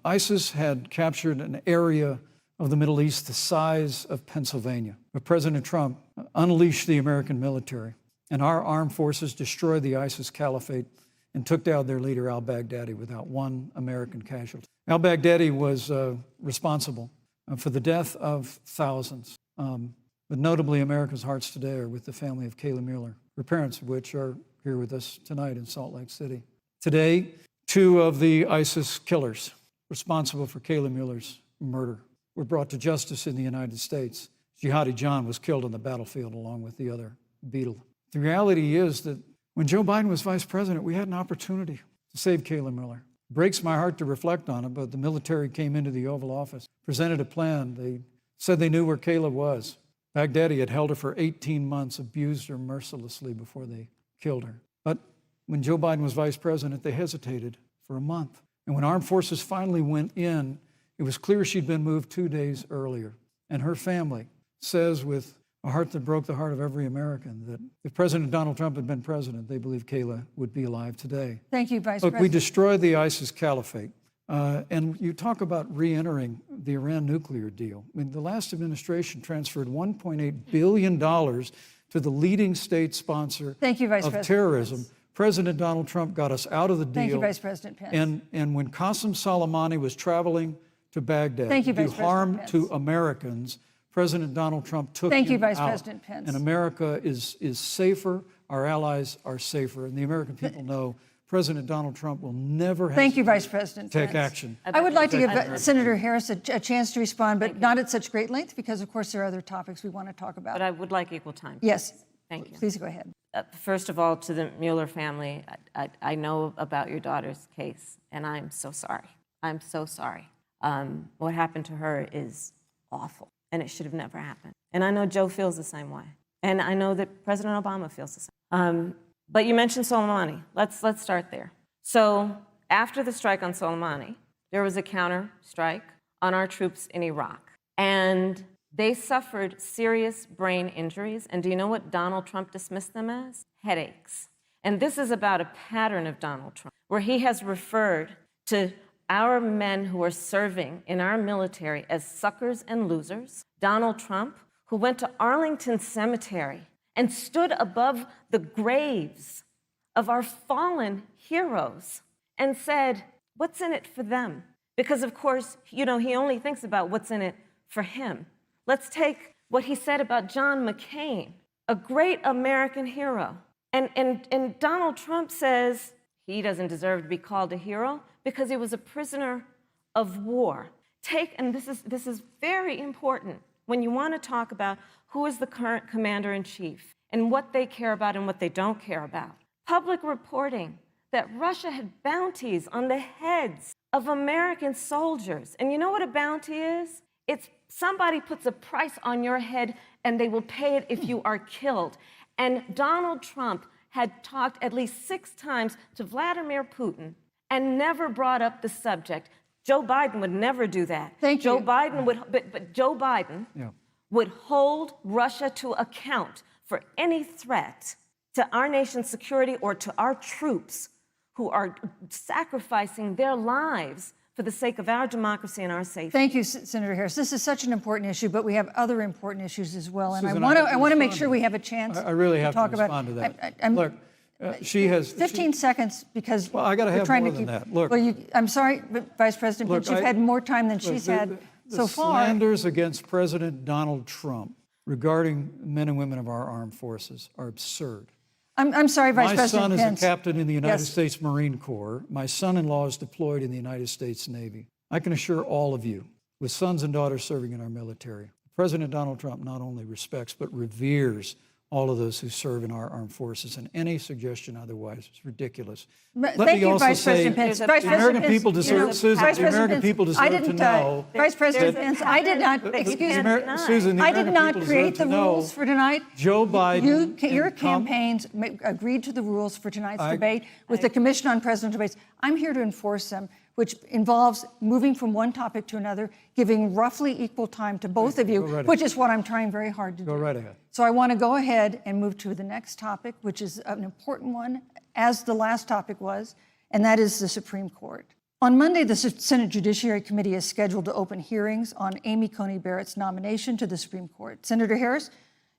ISIS had captured an area of the Middle East the size of Pennsylvania. But President Trump unleashed the American military, and our armed forces destroyed the ISIS caliphate and took down their leader, al-Baghdadi, without one American casualty. Al-Baghdadi was responsible for the death of thousands. But notably, America's hearts today are with the family of Kayla Mueller, her parents of which are here with us tonight in Salt Lake City. Today, 2 of the ISIS killers responsible for Kayla Mueller's murder were brought to justice in the United States. Jihadi John was killed on the battlefield along with the other beetle. The reality is that when Joe Biden was vice president, we had an opportunity to save Kayla Mueller. It breaks my heart to reflect on it, but the military came into the Oval Office, presented a plan. They said they knew where Kayla was. Baghdadi had held her for 18 months, abused her mercilessly before they killed her. But when Joe Biden was vice president, they hesitated for a month. And when armed forces finally went in, it was clear she'd been moved 2 days earlier. And her family says with a heart that broke the heart of every American, that if President Donald Trump had been president, they believe Kayla would be alive today. Thank you, Vice Look, we President. destroyed the ISIS caliphate. And you talk about re-entering the Iran nuclear deal. I mean, the last administration transferred $1.8 billion to the leading state sponsor Thank you, Vice of President terrorism. Pence. President Donald Trump got us out of the deal. Thank you, Vice President Pence. And when Qasem Soleimani was traveling to Baghdad Thank you, to do Vice President harm Pence. to Americans, President Donald Trump took Thank you, him Vice out. President Pence. And America is safer, our allies are safer, and the American people know President Donald Trump will never Thank you, hesitate Vice President to take Pence. action. I would like to give Senator Harris a chance to respond, but not at such great length, because of course there are other topics we want to talk about. But I would like equal time. Yes. Thank you. Please go ahead. First of all, to the Mueller family, I know about your daughter's case, and I'm so sorry. I'm so sorry. What happened to her is awful, and it should have never happened. And I know Joe feels the same way, and I know that President Obama feels the same. But you mentioned Soleimani. Let's start there. So after the strike on Soleimani, there was a counter strike on our troops in Iraq, and they suffered serious brain injuries. And do you know what Donald Trump dismissed them as? Headaches. And this is about a pattern of Donald Trump, where he has referred to our men who are serving in our military as suckers and losers. Donald Trump, who went to Arlington Cemetery and stood above the graves of our fallen heroes and said, what's in it for them? Because, of course, he only thinks about what's in it for him. Let's take what he said about John McCain, a great American hero. And Donald Trump says he doesn't deserve to be called a hero because he was a prisoner of war. And this is very important when you want to talk about who is the current commander-in-chief and what they care about and what they don't care about. Public reporting that Russia had bounties on the heads of American soldiers. And you know what a bounty is? It's somebody puts a price on your head and they will pay it if you are killed. And Donald Trump had talked at least 6 times to Vladimir Putin and never brought up the subject. Joe Biden would never do that. Thank you. Joe Biden would, but Joe Biden would hold Russia to account for any threat to our nation's security or to our troops who are sacrificing their lives for the sake of our democracy and our safety. Thank you, Senator Harris. This is such an important issue, but we have other important issues as well. And Susan, I want to make sure we have a chance I really have to talk respond about to that. I'm- Look, she has 15 seconds because Well, I gotta we're have trying more to than keep. that. Look. Well, I'm sorry, but Vice President Look, Pence, you've had more time than she's had so far. The slanders against President Donald Trump regarding men and women of our armed forces are absurd. I'm sorry, Vice My President son Pence. is a captain in the United Yes. States Marine Corps. My son-in-law is deployed in the United States Navy. I can assure all of you, with sons and daughters serving in our military, President Donald Trump not only respects but reveres all of those who serve in our armed forces, and any suggestion otherwise is ridiculous. Thank you, Vice President Pence. Vice the President American Pence, people deserve, Susan, Vice the President American Pence, people I deserve to didn't, know. Vice President There's a Pence, I did not, excuse me, Susan, the I did American not people create deserve the to know rules for tonight. Joe Biden Your and campaigns agreed to the rules for tonight's debate with the Commission on Presidential Debates. I'm here to enforce them, which involves moving from one topic to another, giving roughly equal time to both of you, Go right which is what I'm trying very hard to do. Go right ahead. So I want to go ahead and move to the next topic, which is an important one, as the last topic was, and that is the Supreme Court. On Monday, the Senate Judiciary Committee is scheduled to open hearings on Amy Coney Barrett's nomination to the Supreme Court. Senator Harris,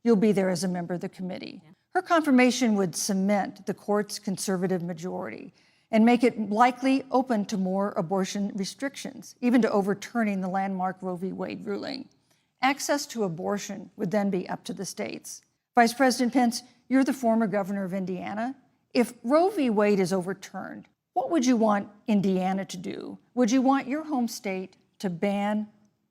you'll be there as a member of the committee. Her confirmation would cement the court's conservative majority and make it likely open to more abortion restrictions, even to overturning the landmark Roe v. Wade ruling. Access to abortion would then be up to the states. Vice President Pence, you're the former governor of Indiana. If Roe v. Wade is overturned, what would you want Indiana to do? Would you want your home state to ban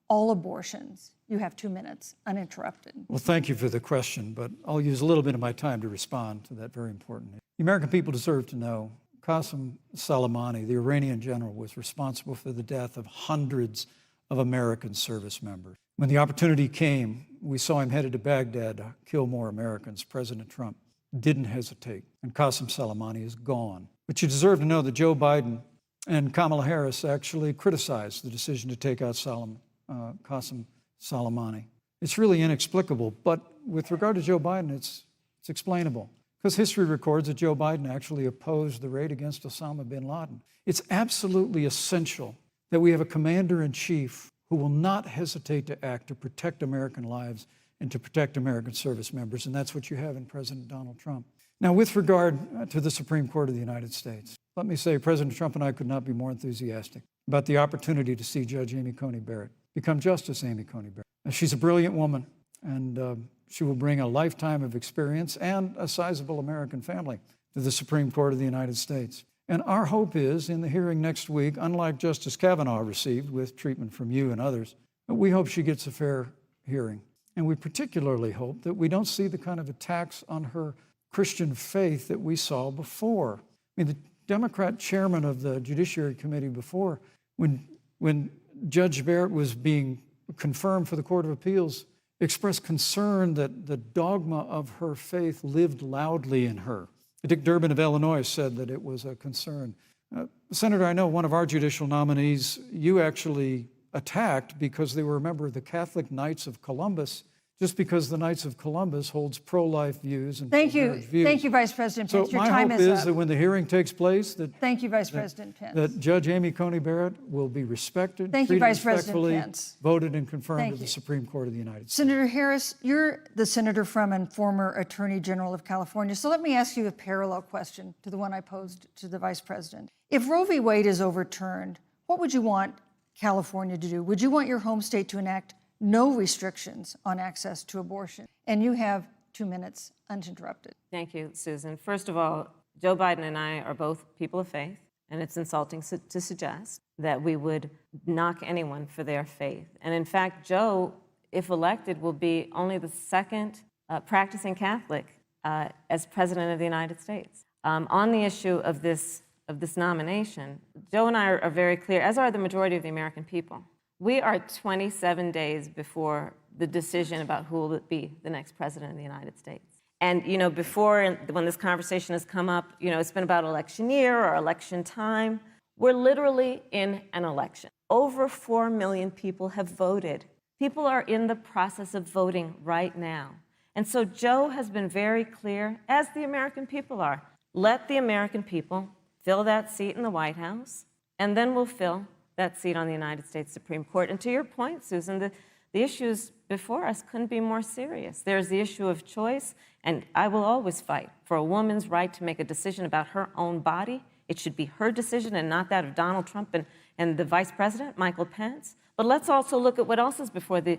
all abortions? You have 2 minutes, uninterrupted. Well, thank you for the question, but I'll use a little bit of my time to respond to that very important issue. The American people deserve to know Qasem Soleimani, the Iranian general, was responsible for the death of hundreds of American service members. When the opportunity came, we saw him headed to Baghdad to kill more Americans. President Trump didn't hesitate, and Qasem Soleimani is gone. But you deserve to know that Joe Biden and Kamala Harris actually criticized the decision to take out Qasem Soleimani. It's really inexplicable, but with regard to Joe Biden, it's explainable. Because history records that Joe Biden actually opposed the raid against Osama bin Laden. It's absolutely essential that we have a commander-in-chief who will not hesitate to act to protect American lives and to protect American service members, and that's what you have in President Donald Trump. Now, with regard to the Supreme Court of the United States, let me say President Trump and I could not be more enthusiastic about the opportunity to see Judge Amy Coney Barrett become Justice Amy Coney Barrett. She's a brilliant woman, and she will bring a lifetime of experience and a sizable American family to the Supreme Court of the United States. And our hope is, in the hearing next week, unlike Justice Kavanaugh received with treatment from you and others, we hope she gets a fair hearing. And we particularly hope that we don't see the kind of attacks on her Christian faith that we saw before. I mean, the Democrat chairman of the Judiciary Committee before, when Judge Barrett was being confirmed for the Court of Appeals, expressed concern that the dogma of her faith lived loudly in her. Dick Durbin of Illinois said that it was a concern. Senator, I know one of our judicial nominees you actually attacked because they were a member of the Catholic Knights of Columbus, just because the Knights of Columbus holds pro-life views and pro-marriage views. Thank you, Vice President Pence. So Your my time hope is is up. that when the hearing takes place, Thank you, Vice President Pence. that Judge Amy Coney Barrett will be respected, Thank you, treated Vice President respectfully, Pence. voted and confirmed Thank to the you. Supreme Court of the United States. Senator Harris, you're the senator from and former Attorney General of California. So let me ask you a parallel question to the one I posed to the Vice President. If Roe v. Wade is overturned, what would you want California to do? Would you want your home state to enact no restrictions on access to abortion? And you have 2 minutes uninterrupted. Thank you, Susan. First of all, Joe Biden and I are both people of faith, and it's insulting to suggest that we would knock anyone for their faith. And in fact, Joe, if elected, will be only the second practicing Catholic as President of the United States. On the issue of this nomination, Joe and I are very clear, as are the majority of the American people. We are 27 days before the decision about who will be the next president of the United States. And, you know, before, when this conversation has come up, you know, it's been about election year or election time. We're literally in an election. Over 4 million people have voted. People are in the process of voting right now. And so Joe has been very clear, as the American people are. Let the American people fill that seat in the White House, and then we'll fill that seat on the United States Supreme Court. And to your point, Susan, the issues before us couldn't be more serious. There's the issue of choice, and I will always fight for a woman's right to make a decision about her own body. It should be her decision and not that of Donald Trump and the Vice President, Michael Pence. But let's also look at what else is before the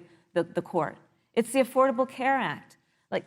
court. It's the Affordable Care Act. Like,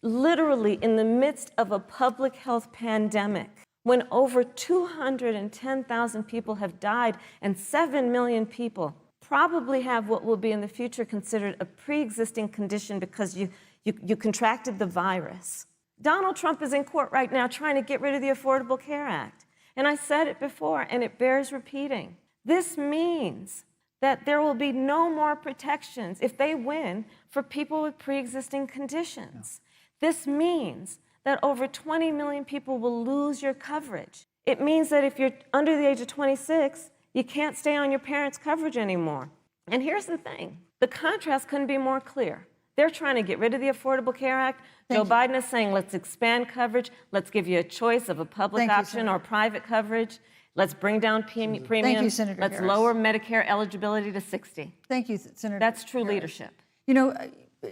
literally in the midst of a public health pandemic, when over 210,000 people have died and 7 million people probably have what will be in the future considered a pre-existing condition because you contracted the virus. Donald Trump is in court right now trying to get rid of the Affordable Care Act. And I said it before, and it bears repeating. This means that there will be no more protections if they win for people with pre-existing conditions. This means that over 20 million people will lose your coverage. It means that if you're under the age of 26, you can't stay on your parents' coverage anymore. And here's the thing. The contrast couldn't be more clear. They're trying to get rid of the Affordable Care Act. Joe Biden is saying, let's expand coverage. Let's give you a choice of a public option or private coverage. Let's bring down premiums. Thank you, Senator Let's Harris. lower Medicare eligibility to 60. Thank you, Senator That's true Harris. leadership. You know,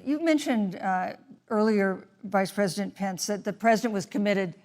you mentioned earlier, Vice President Pence, that the president was committed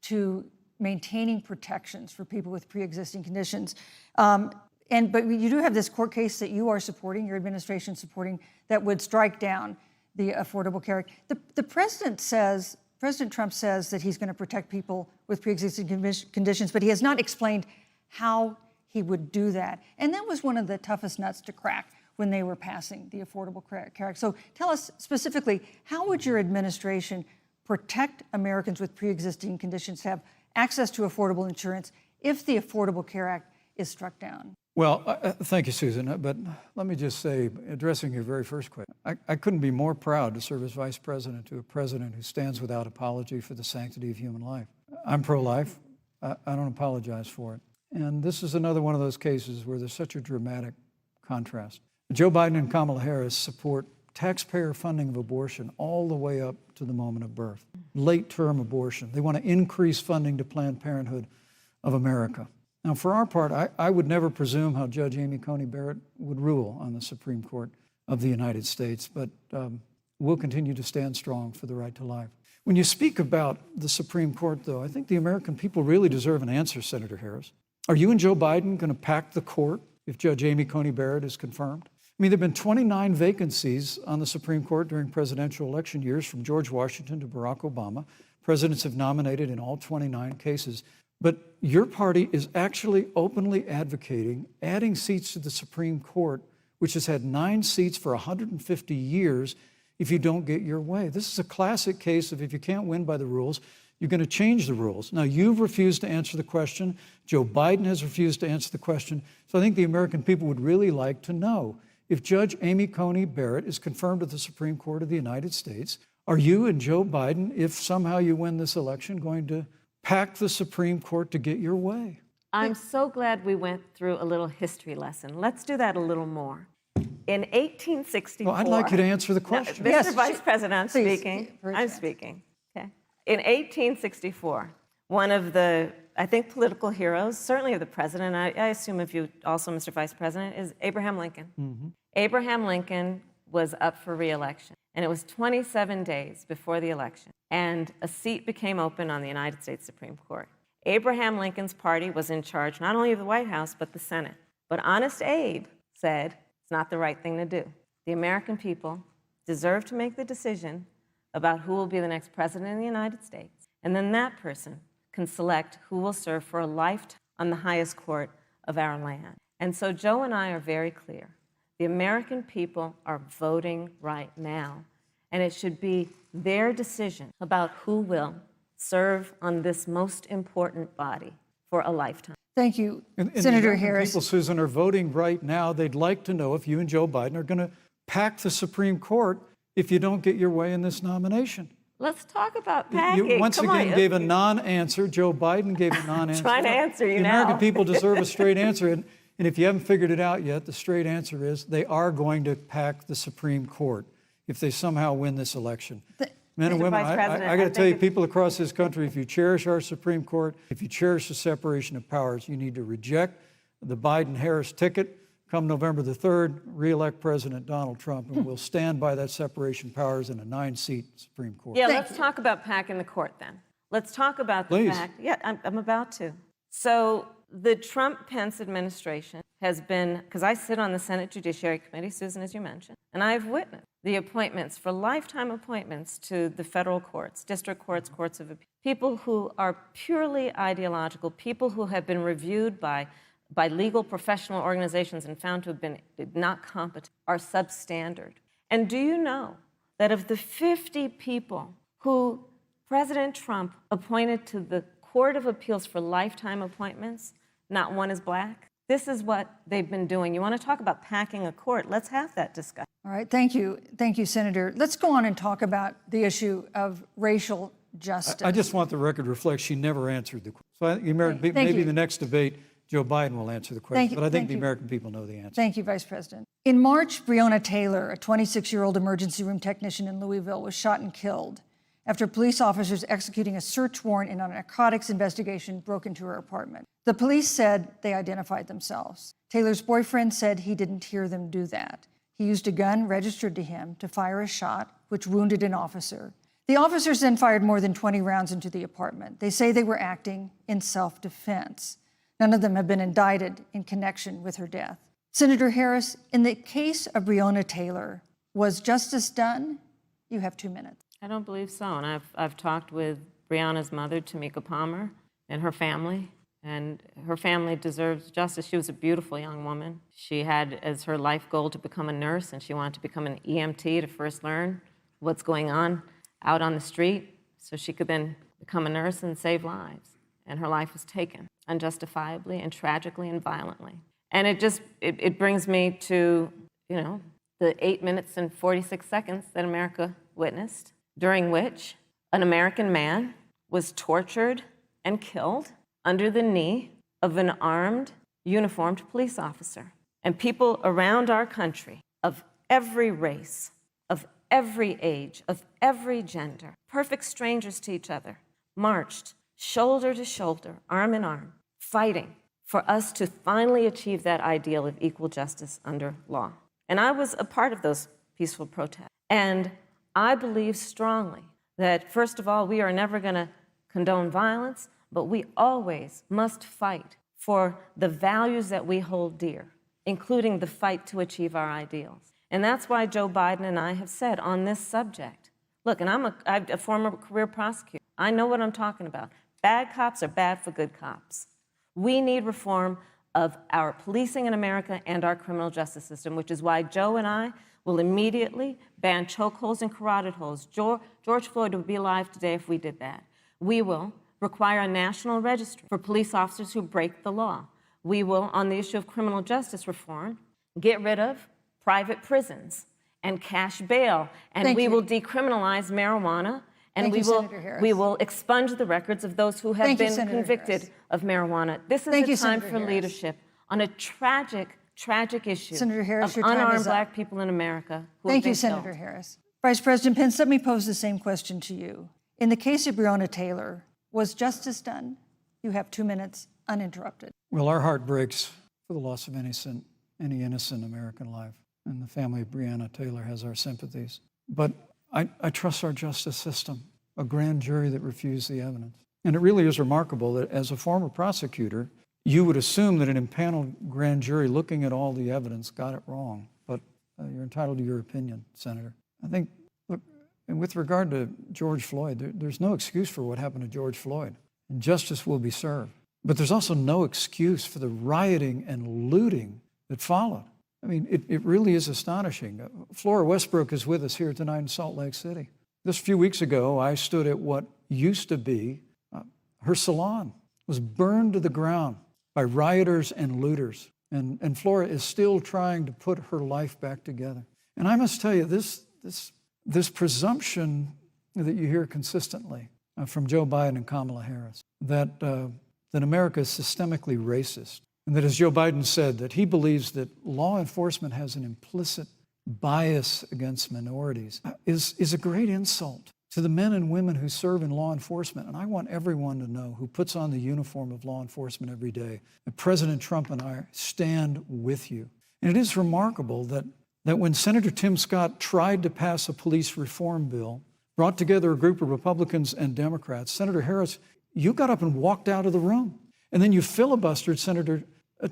to maintaining protections for people with pre-existing conditions. But you do have this court case that you are supporting, your administration supporting, that would strike down the Affordable Care Act. The president says, President Trump says that he's going to protect people with pre-existing conditions, but he has not explained how he would do that. And that was one of the toughest nuts to crack when they were passing the Affordable Care Act. So tell us specifically, how would your administration protect Americans with pre-existing conditions to have access to affordable insurance if the Affordable Care Act is struck down? Well, thank you, Susan. But let me just say, addressing your very first question, I couldn't be more proud to serve as vice president to a president who stands without apology for the sanctity of human life. I'm pro-life. I don't apologize for it. And this is another one of those cases where there's such a dramatic contrast. Joe Biden and Kamala Harris support taxpayer funding of abortion all the way up to the moment of birth, late-term abortion. They want to increase funding to Planned Parenthood of America. Now, for our part, I would never presume how Judge Amy Coney Barrett would rule on the Supreme Court of the United States, but we'll continue to stand strong for the right to life. When you speak about the Supreme Court, though, I think the American people really deserve an answer, Senator Harris. Are you and Joe Biden going to pack the court if Judge Amy Coney Barrett is confirmed? I mean, there have been 29 vacancies on the Supreme Court during presidential election years, from George Washington to Barack Obama. Presidents have nominated in all 29 cases. But your party is actually openly advocating adding seats to the Supreme Court, which has had 9 seats for 150 years, if you don't get your way. This is a classic case of if you can't win by the rules, you're going to change the rules. Now, you've refused to answer the question. Joe Biden has refused to answer the question. So I think the American people would really like to know, if Judge Amy Coney Barrett is confirmed to the Supreme Court of the United States, are you and Joe Biden, if somehow you win this election, going to pack the Supreme Court to get your way? I'm so glad we went through a little history lesson. Let's do that a little more. In 1864... Well, I'd like you to answer the question. No, Mr. Yes, Vice President, I'm please, speaking. very I'm fast. speaking. Okay. In 1864, one of the, I think, political heroes, certainly of the president, I assume if you also, Mr. Vice President, is Abraham Lincoln. Mm-hmm. Abraham Lincoln was up for re-election, and it was 27 days before the election, and a seat became open on the United States Supreme Court. Abraham Lincoln's party was in charge not only of the White House, but the Senate. But Honest Abe said it's not the right thing to do. The American people deserve to make the decision about who will be the next president of the United States, and then that person can select who will serve for a lifetime on the highest court of our land. And so Joe and I are very clear. The American people are voting right now, and it should be their decision about who will serve on this most important body for a lifetime. Thank you, And Senator the Harris. people, Susan, are voting right now. They'd like to know if you and Joe Biden are going to pack the Supreme Court if you don't get your way in this nomination. Let's talk about packing. You once Come again on. gave a non-answer. Joe Biden gave a non-answer. Trying to answer you the now. American people deserve a straight answer. And if you haven't figured it out yet, the straight answer is they are going to pack the Supreme Court if they somehow win this election. Men and Mr. women, Vice President, I got to I tell you, think people across this country, if you cherish our Supreme Court, if you cherish the separation of powers, you need to reject the Biden-Harris ticket. Come November the 3rd, re-elect President Donald Trump, and we'll stand by that separation of powers in a 9-seat Supreme Court. Yeah, let's talk about packing the court then. Let's talk about the fact. Yeah, I'm about to. So the Trump-Pence administration has been, because I sit on the Senate Judiciary Committee, Susan, as you mentioned, and I've witnessed the appointments for lifetime appointments to the federal courts, district courts, courts of appeal, people who are purely ideological, people who have been reviewed by legal professional organizations and found to have been not competent, are substandard. And do you know that of the 50 people who President Trump appointed to the Court of Appeals for lifetime appointments, not one is black? This is what they've been doing. You want to talk about packing a court? Let's have that discussion. All right, thank you, Senator. Let's go on and talk about the issue of racial justice. I just want the record to reflect she never answered the question. So I think the American people, Thank maybe you. in the next debate, Joe Biden will answer the question. Thank you. But I think Thank the you. American people know the answer. Thank you, Vice President. In March, Breonna Taylor, a 26-year-old emergency room technician in Louisville, was shot and killed after police officers executing a search warrant in a narcotics investigation broke into her apartment. The police said they identified themselves. Taylor's boyfriend said he didn't hear them do that. He used a gun registered to him to fire a shot, which wounded an officer. The officers then fired more than 20 rounds into the apartment. They say they were acting in self-defense. None of them have been indicted in connection with her death. Senator Harris, in the case of Breonna Taylor, was justice done? You have 2 minutes. I don't believe so. And I've talked with Breonna's mother, Tamika Palmer, and her family deserves justice. She was a beautiful young woman. She had as her life goal to become a nurse, and she wanted to become an EMT to first learn what's going on out on the street so she could then become a nurse and save lives. And her life was taken unjustifiably and tragically and violently. And it brings me to, the 8 minutes and 46 seconds that America witnessed, during which an American man was tortured and killed under the knee of an armed, uniformed police officer. And people around our country of every race every age, of every gender, perfect strangers to each other, marched shoulder to shoulder, arm in arm, fighting for us to finally achieve that ideal of equal justice under law. And I was a part of those peaceful protests. And I believe strongly that, first of all, we are never going to condone violence, but we always must fight for the values that we hold dear, including the fight to achieve our ideals. And that's why Joe Biden and I have said on this subject, look, and I'm a former career prosecutor. I know what I'm talking about. Bad cops are bad for good cops. We need reform of our policing in America and our criminal justice system, which is why Joe and I will immediately ban chokeholds and carotid holds. George Floyd would be alive today if we did that. We will require a national registry for police officers who break the law. We will, on the issue of criminal justice reform, get rid of private prisons and cash bail, and we will decriminalize marijuana, and we will expunge the records of those who have been convicted of marijuana. This is the time for leadership on a tragic issue of unarmed Black people in America who have been killed. Senator Harris. Vice President Pence, let me pose the same question to you. In the case of Breonna Taylor, was justice done? You have 2 minutes uninterrupted. Well, our heart breaks for the loss of any innocent American life. And the family of Breonna Taylor has our sympathies. But I trust our justice system, a grand jury that refused the evidence. And it really is remarkable that as a former prosecutor, you would assume that an impaneled grand jury looking at all the evidence got it wrong. But you're entitled to your opinion, Senator. I think, look, and with regard to George Floyd, there's no excuse for what happened to George Floyd. And justice will be served. But there's also no excuse for the rioting and looting that followed. I mean, it really is astonishing. Flora Westbrook is with us here tonight in Salt Lake City. Just a few weeks ago, I stood at what used to be her salon. Was burned to the ground by rioters and looters. And Flora is still trying to put her life back together. And I must tell you, this presumption that you hear consistently from Joe Biden and Kamala Harris, that America is systemically racist, and that, as Joe Biden said, that he believes that law enforcement has an implicit bias against minorities, is a great insult to the men and women who serve in law enforcement. And I want everyone to know, who puts on the uniform of law enforcement every day, that President Trump and I stand with you. And it is remarkable that when Senator Tim Scott tried to pass a police reform bill, brought together a group of Republicans and Democrats, Senator Harris, you got up and walked out of the room. And then you filibustered Senator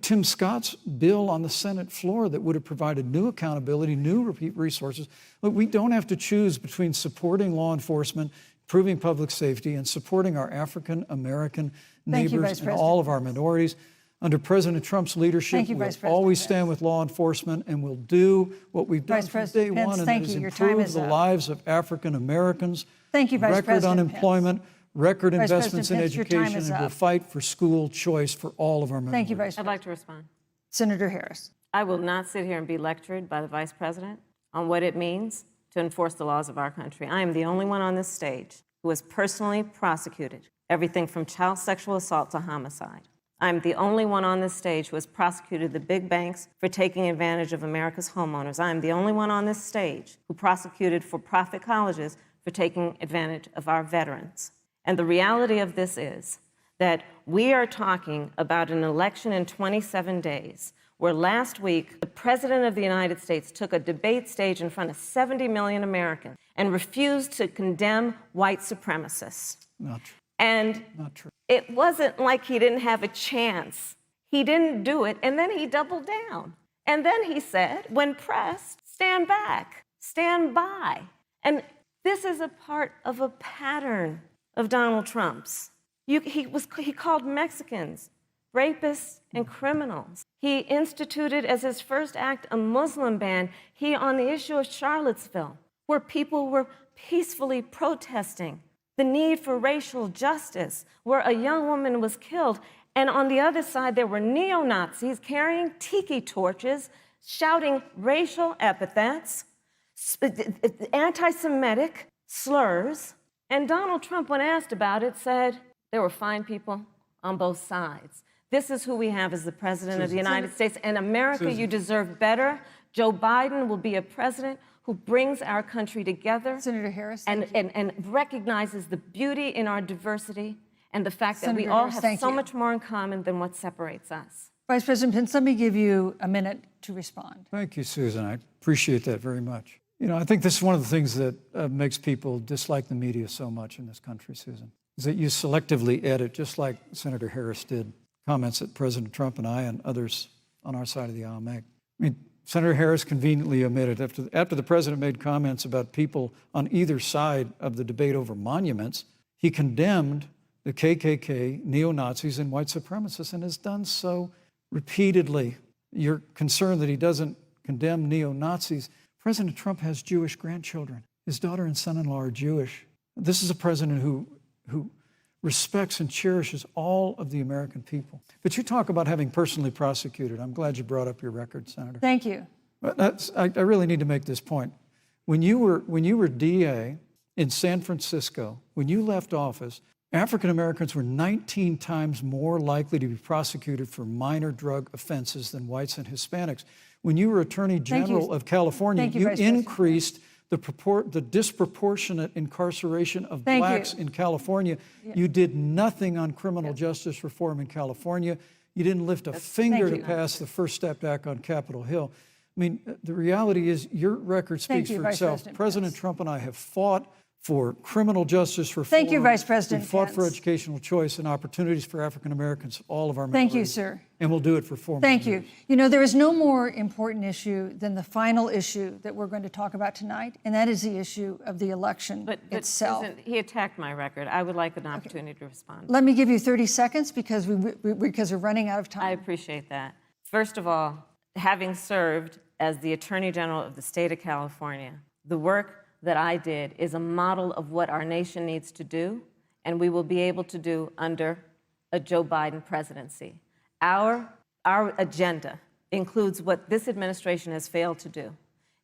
Tim Scott's bill on the Senate floor that would have provided new accountability, new resources. Look, we don't have to choose between supporting law enforcement, improving public safety, and supporting our African American neighbors and all of our minorities. Under President Trump's leadership, we'll always stand with law enforcement, and we'll do what we've done from day one, and that is improve the lives of African Americans. Thank you, Vice President Record unemployment, record investments in education, and we'll fight for school choice for all of our minorities. Thank you, Vice President. I'd like to respond. Senator Harris. I will not sit here and be lectured by the Vice President on what it means to enforce the laws of our country. I am the only one on this stage who has personally prosecuted everything from child sexual assault to homicide. I'm the only one on this stage who has prosecuted the big banks for taking advantage of America's homeowners. I'm the only one on this stage who prosecuted for-profit colleges for taking advantage of our veterans. And the reality of this is that we are talking about an election in 27 days, where last week the President of the United States took a debate stage in front of 70 million Americans and refused to condemn white supremacists. Not true. And Not true. It wasn't like he didn't have a chance. He didn't do it, and then he doubled down. And then he said, when pressed, stand back, stand by. And this is a part of a pattern of Donald Trump's. He called Mexicans rapists and criminals. He instituted as his first act a Muslim ban. He, on the issue of Charlottesville, where people were peacefully protesting the need for racial justice, where a young woman was killed. And on the other side, there were neo-Nazis carrying tiki torches, shouting racial epithets, anti-Semitic slurs. And Donald Trump, when asked about it, said there were fine people on both sides. This is who we have as the President of the United States. And America, you deserve better. Joe Biden will be a president who brings our country together Senator Harris, and recognizes the beauty in our diversity and the fact that we Senator all Harris, have so you. much more in common than what separates us. Vice President Pence, let me give you a minute to respond. Thank you, Susan. I appreciate that very much. You know, I think this is one of the things that makes people dislike the media so much in this country, Susan, is that you selectively edit, just like Senator Harris did, comments that President Trump and I and others on our side of the aisle make. I mean, Senator Harris conveniently omitted, after the president made comments about people on either side of the debate over monuments, he condemned the KKK, neo-Nazis, and white supremacists, and has done so repeatedly. You're concerned that he doesn't condemn neo-Nazis. President Trump has Jewish grandchildren. His daughter and son-in-law are Jewish. This is a president who respects and cherishes all of the American people. But you talk about having personally prosecuted. I'm glad you brought up your record, Senator. Thank you. I really need to make this point. When you were DA in San Francisco, when you left office, African Americans were 19 times more likely to be prosecuted for minor drug offenses than whites and Hispanics. When you were Attorney General of California, you increased the disproportionate incarceration of blacks in California. You did nothing on criminal justice reform in California. You didn't lift a finger to pass the First Step Act on Capitol Hill. I mean, the reality is your record speaks for itself. President Trump and I have fought for criminal justice reform. Thank you, Vice President We've fought Pence. for educational choice and opportunities for African Americans, all of our Thank minorities. you, sir. And we'll do it for 4 more Thank years. you. You know, there is no more important issue than the final issue that we're going to talk about tonight, and that is the issue of the election But itself. Susan, he attacked my record. I would like an opportunity to respond. Let me give you 30 seconds because we're running out of time. I appreciate that. First of all, having served as the Attorney General of the state of California, the work that I did is a model of what our nation needs to do, and we will be able to do under a Joe Biden presidency. Our agenda includes what this administration has failed to do.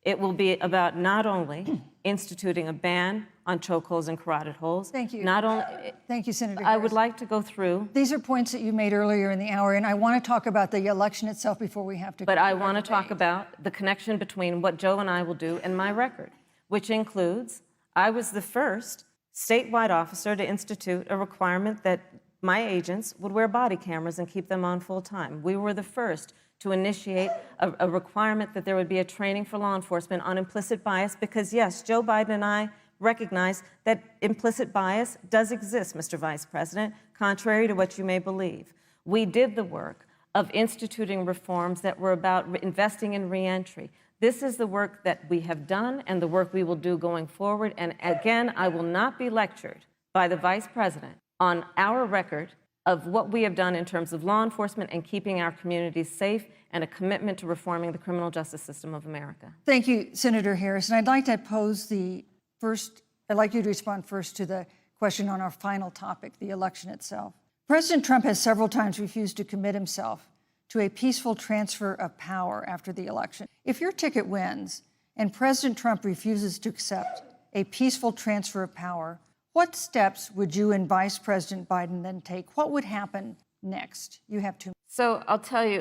It will be about not only instituting a ban on chokeholds and carotid holes. Thank you. Not only. Thank you, Senator I Harris. would like to go through. These are points that you made earlier in the hour, and I want to talk about the election itself before we have to. But I want to talk about the connection between what Joe and I will do and my record, which includes I was the first statewide officer to institute a requirement that my agents would wear body cameras and keep them on full time. We were the first to initiate a requirement that there would be a training for law enforcement on implicit bias because, yes, Joe Biden and I recognize that implicit bias does exist, Mr. Vice President, contrary to what you may believe. We did the work of instituting reforms that were about investing in reentry. This is the work that we have done and the work we will do going forward. And again, I will not be lectured by the Vice President on our record of what we have done in terms of law enforcement and keeping our communities safe and a commitment to reforming the criminal justice system of America. Thank you, Senator Harris. And I'd like to pose I'd like you to respond first to the question on our final topic, the election itself. President Trump has several times refused to commit himself to a peaceful transfer of power after the election. If your ticket wins and President Trump refuses to accept a peaceful transfer of power, what steps would you and Vice President Biden then take? What would happen next? You have 2 minutes. So I'll tell you,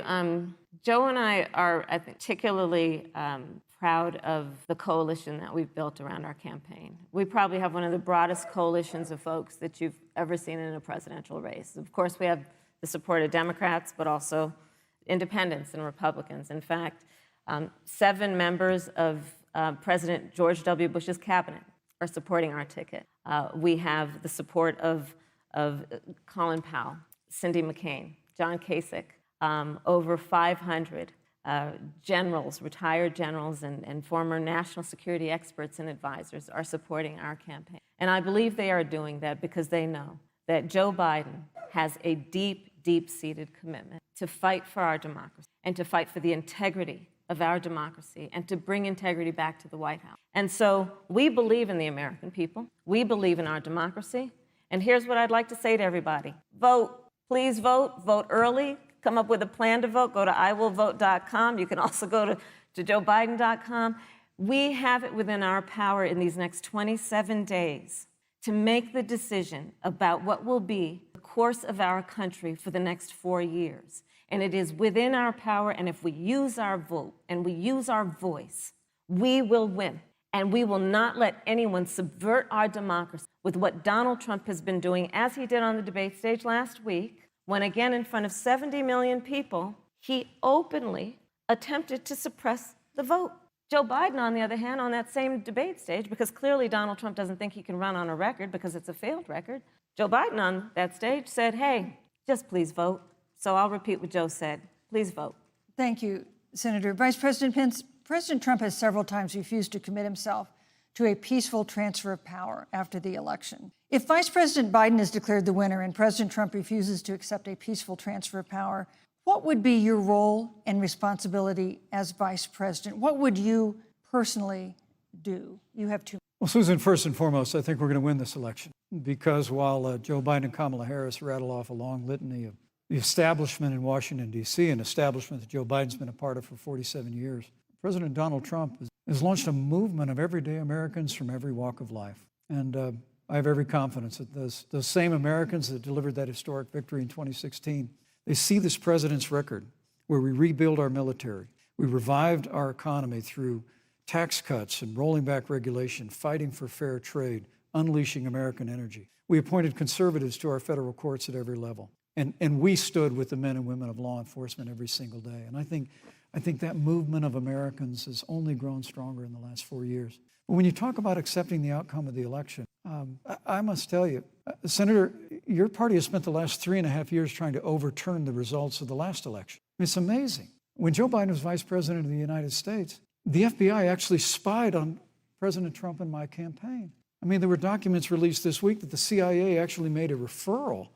Joe and I are particularly proud of the coalition that we've built around our campaign. We probably have one of the broadest coalitions of folks that you've ever seen in a presidential race. Of course, we have the support of Democrats, but also independents and Republicans. In fact, 7 members of President George W. Bush's cabinet are supporting our ticket. We have the support of Colin Powell, Cindy McCain, John Kasich, over 500 generals, retired generals, and former national security experts and advisors are supporting our campaign. And I believe they are doing that because they know that Joe Biden has a deep, deep-seated commitment to fight for our democracy and to fight for the integrity of our democracy and to bring integrity back to the White House. And so we believe in the American people. We believe in our democracy. And here's what I'd like to say to everybody. Vote. Please vote. Vote early. Come up with a plan to vote. Go to iwillvote.com. You can also go to joebiden.com. We have it within our power in these next 27 days to make the decision about what will be the course of our country for the next 4 years. And it is within our power, and if we use our vote and we use our voice, we will win. And we will not let anyone subvert our democracy with what Donald Trump has been doing, as he did on the debate stage last week, when again in front of 70 million people, he openly attempted to suppress the vote. Joe Biden, on the other hand, on that same debate stage, because clearly Donald Trump doesn't think he can run on a record because it's a failed record, Joe Biden on that stage said, hey, just please vote. So I'll repeat what Joe said. Please vote. Thank you, Senator. Vice President Pence, President Trump has several times refused to commit himself to a peaceful transfer of power after the election. If Vice President Biden is declared the winner and President Trump refuses to accept a peaceful transfer of power, what would be your role and responsibility as Vice President? What would you personally do? You have two. Well, Susan, first and foremost, I think we're going to win this election because while Joe Biden and Kamala Harris rattle off a long litany of the establishment in Washington, D.C., an establishment that Joe Biden's been a part of for 47 years, President Donald Trump has launched a movement of everyday Americans from every walk of life. And I have every confidence that those same Americans that delivered that historic victory in 2016, they see this president's record where we rebuild our military, we revived our economy through tax cuts and rolling back regulation, fighting for fair trade, unleashing American energy. We appointed conservatives to our federal courts at every level. And we stood with the men and women of law enforcement every single day. And I think that movement of Americans has only grown stronger in the last 4 years. But when you talk about accepting the outcome of the election, I must tell you, Senator, your party has spent the last 3.5 years trying to overturn the results of the last election. It's amazing. When Joe Biden was vice president of the United States, the FBI actually spied on President Trump and my campaign. I mean, there were documents released this week that the CIA actually made a referral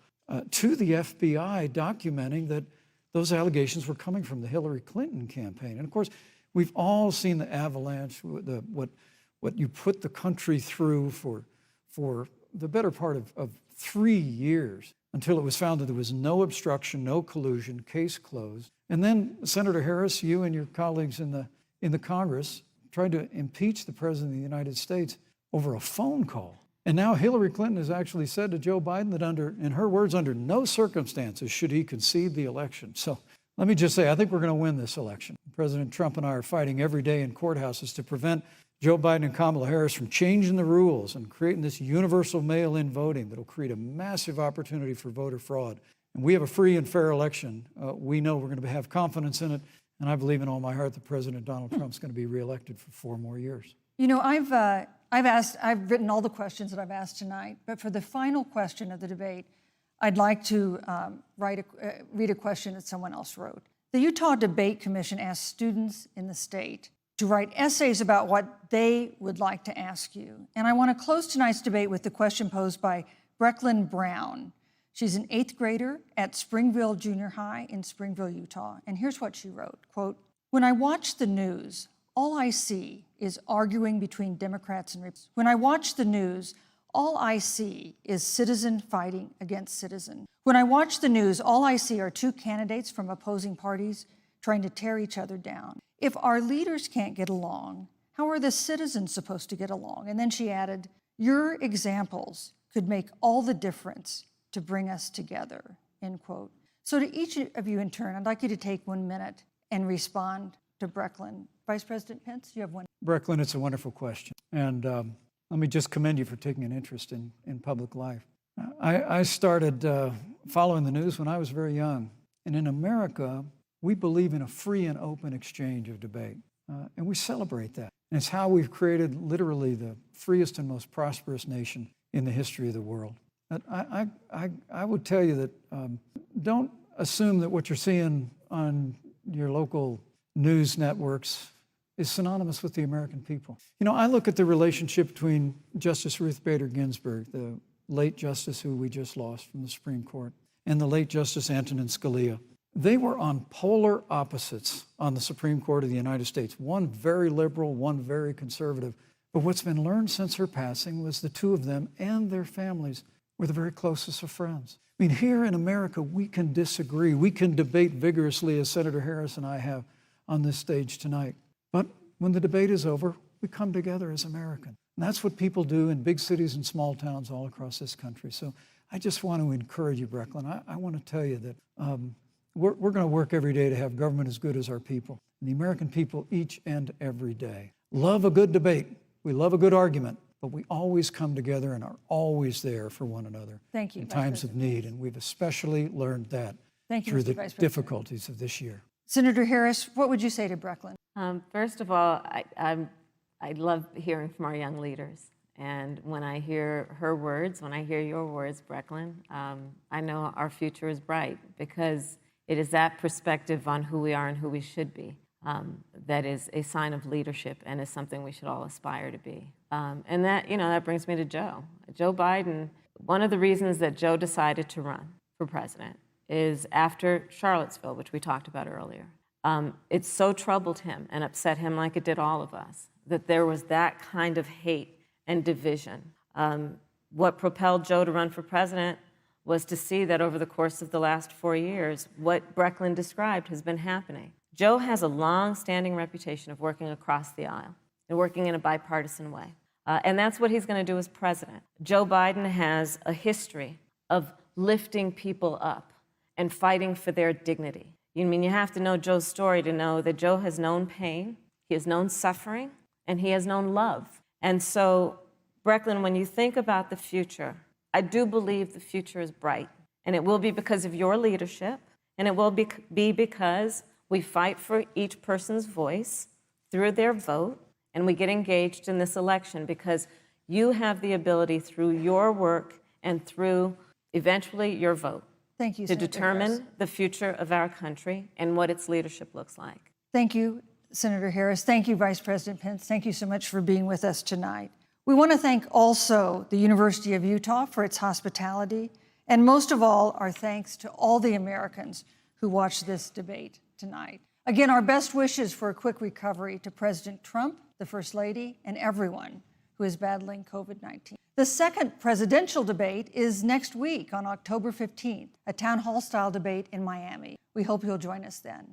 to the FBI documenting that those allegations were coming from the Hillary Clinton campaign. And of course, we've all seen the avalanche, what you put the country through for the better part of 3 years until it was found that there was no obstruction, no collusion, case closed. And then Senator Harris, you and your colleagues in the Congress tried to impeach the President of the United States over a phone call. And now Hillary Clinton has actually said to Joe Biden that in her words, under no circumstances should he concede the election. So let me just say, I think we're going to win this election. President Trump and I are fighting every day in courthouses to prevent Joe Biden and Kamala Harris from changing the rules and creating this universal mail-in voting that will create a massive opportunity for voter fraud. And we have a free and fair election. We know we're going to have confidence in it. And I believe in all my heart that President Donald Trump's going to be reelected for 4 more years. You know, I've written all the questions that I've asked tonight, but for the final question of the debate, I'd like to read a question that someone else wrote. The Utah Debate Commission asked students in the state to write essays about what they would like to ask you. And I want to close tonight's debate with the question posed by Brecklin Brown. She's an 8th grader at Springville Junior High in Springville, Utah. And here's what she wrote, quote, "When I watch the news, all I see is arguing between Democrats and Republicans. When I watch the news, all I see is citizen fighting against citizen. When I watch the news, all I see are 2 candidates from opposing parties trying to tear each other down. If our leaders can't get along, how are the citizens supposed to get along?" And then she added, "Your examples could make all the difference to bring us together," end quote. So to each of you in turn, I'd like you to take 1 minute and respond to Brecklin. Vice President Pence, you have 1 minute. Brecklin, it's a wonderful question. And let me just commend you for taking an interest in public life. I started following the news when I was very young. And in America, we believe in a free and open exchange of debate. And we celebrate that. And it's how we've created literally the freest and most prosperous nation in the history of the world. I would tell you that don't assume that what you're seeing on your local news networks is synonymous with the American people. You know, I look at the relationship between Justice Ruth Bader Ginsburg, the late justice who we just lost from the Supreme Court, and the late Justice Antonin Scalia. They were on polar opposites on the Supreme Court of the United States, one very liberal, one very conservative. But what's been learned since her passing was the 2 of them and their families were the very closest of friends. I mean, here in America, we can disagree. We can debate vigorously, as Senator Harris and I have on this stage tonight. But when the debate is over, we come together as Americans. And that's what people do in big cities and small towns all across this country. So I just want to encourage you, Brecklin. I want to tell you that we're going to work every day to have government as good as our people. And the American people each and every day love a good debate We love a good argument, but we always come together and are always there for one another Thank you, in Vice times of President need. And we've especially learned that Thank you, through Mr. the Vice President. difficulties of this year. Senator Harris, what would you say to Brecklin? First of all, I love hearing from our young leaders. And when I hear her words, when I hear your words, Brecklin, I know our future is bright, because it is that perspective on who we are and who we should be that is a sign of leadership and is something we should all aspire to be. And that, that brings me to Joe. Joe Biden, one of the reasons that Joe decided to run for president is after Charlottesville, which we talked about earlier. It so troubled him and upset him, like it did all of us, that there was that kind of hate and division. What propelled Joe to run for president was to see that over the course of the last 4 years, what Brecklin described has been happening. Joe has a long-standing reputation of working across the aisle and working in a bipartisan way. And that's what he's going to do as president. Joe Biden has a history of lifting people up and fighting for their dignity. You have to know Joe's story to know that Joe has known pain, he has known suffering, and he has known love. And so, Brecklin, when you think about the future, I do believe the future is bright. And it will be because of your leadership, and it will be because we fight for each person's voice through their vote, and we get engaged in this election because you have the ability through your work and through, eventually, your vote Thank you, to Senator determine Harris. the future of our country and what its leadership looks like. Thank you, Senator Harris. Thank you, Vice President Pence. Thank you so much for being with us tonight. We want to thank also the University of Utah for its hospitality, and most of all, our thanks to all the Americans who watched this debate tonight. Again, our best wishes for a quick recovery to President Trump, the First Lady, and everyone who is battling COVID-19. The second presidential debate is next week on October 15th, a town hall style debate in Miami. We hope you'll join us then.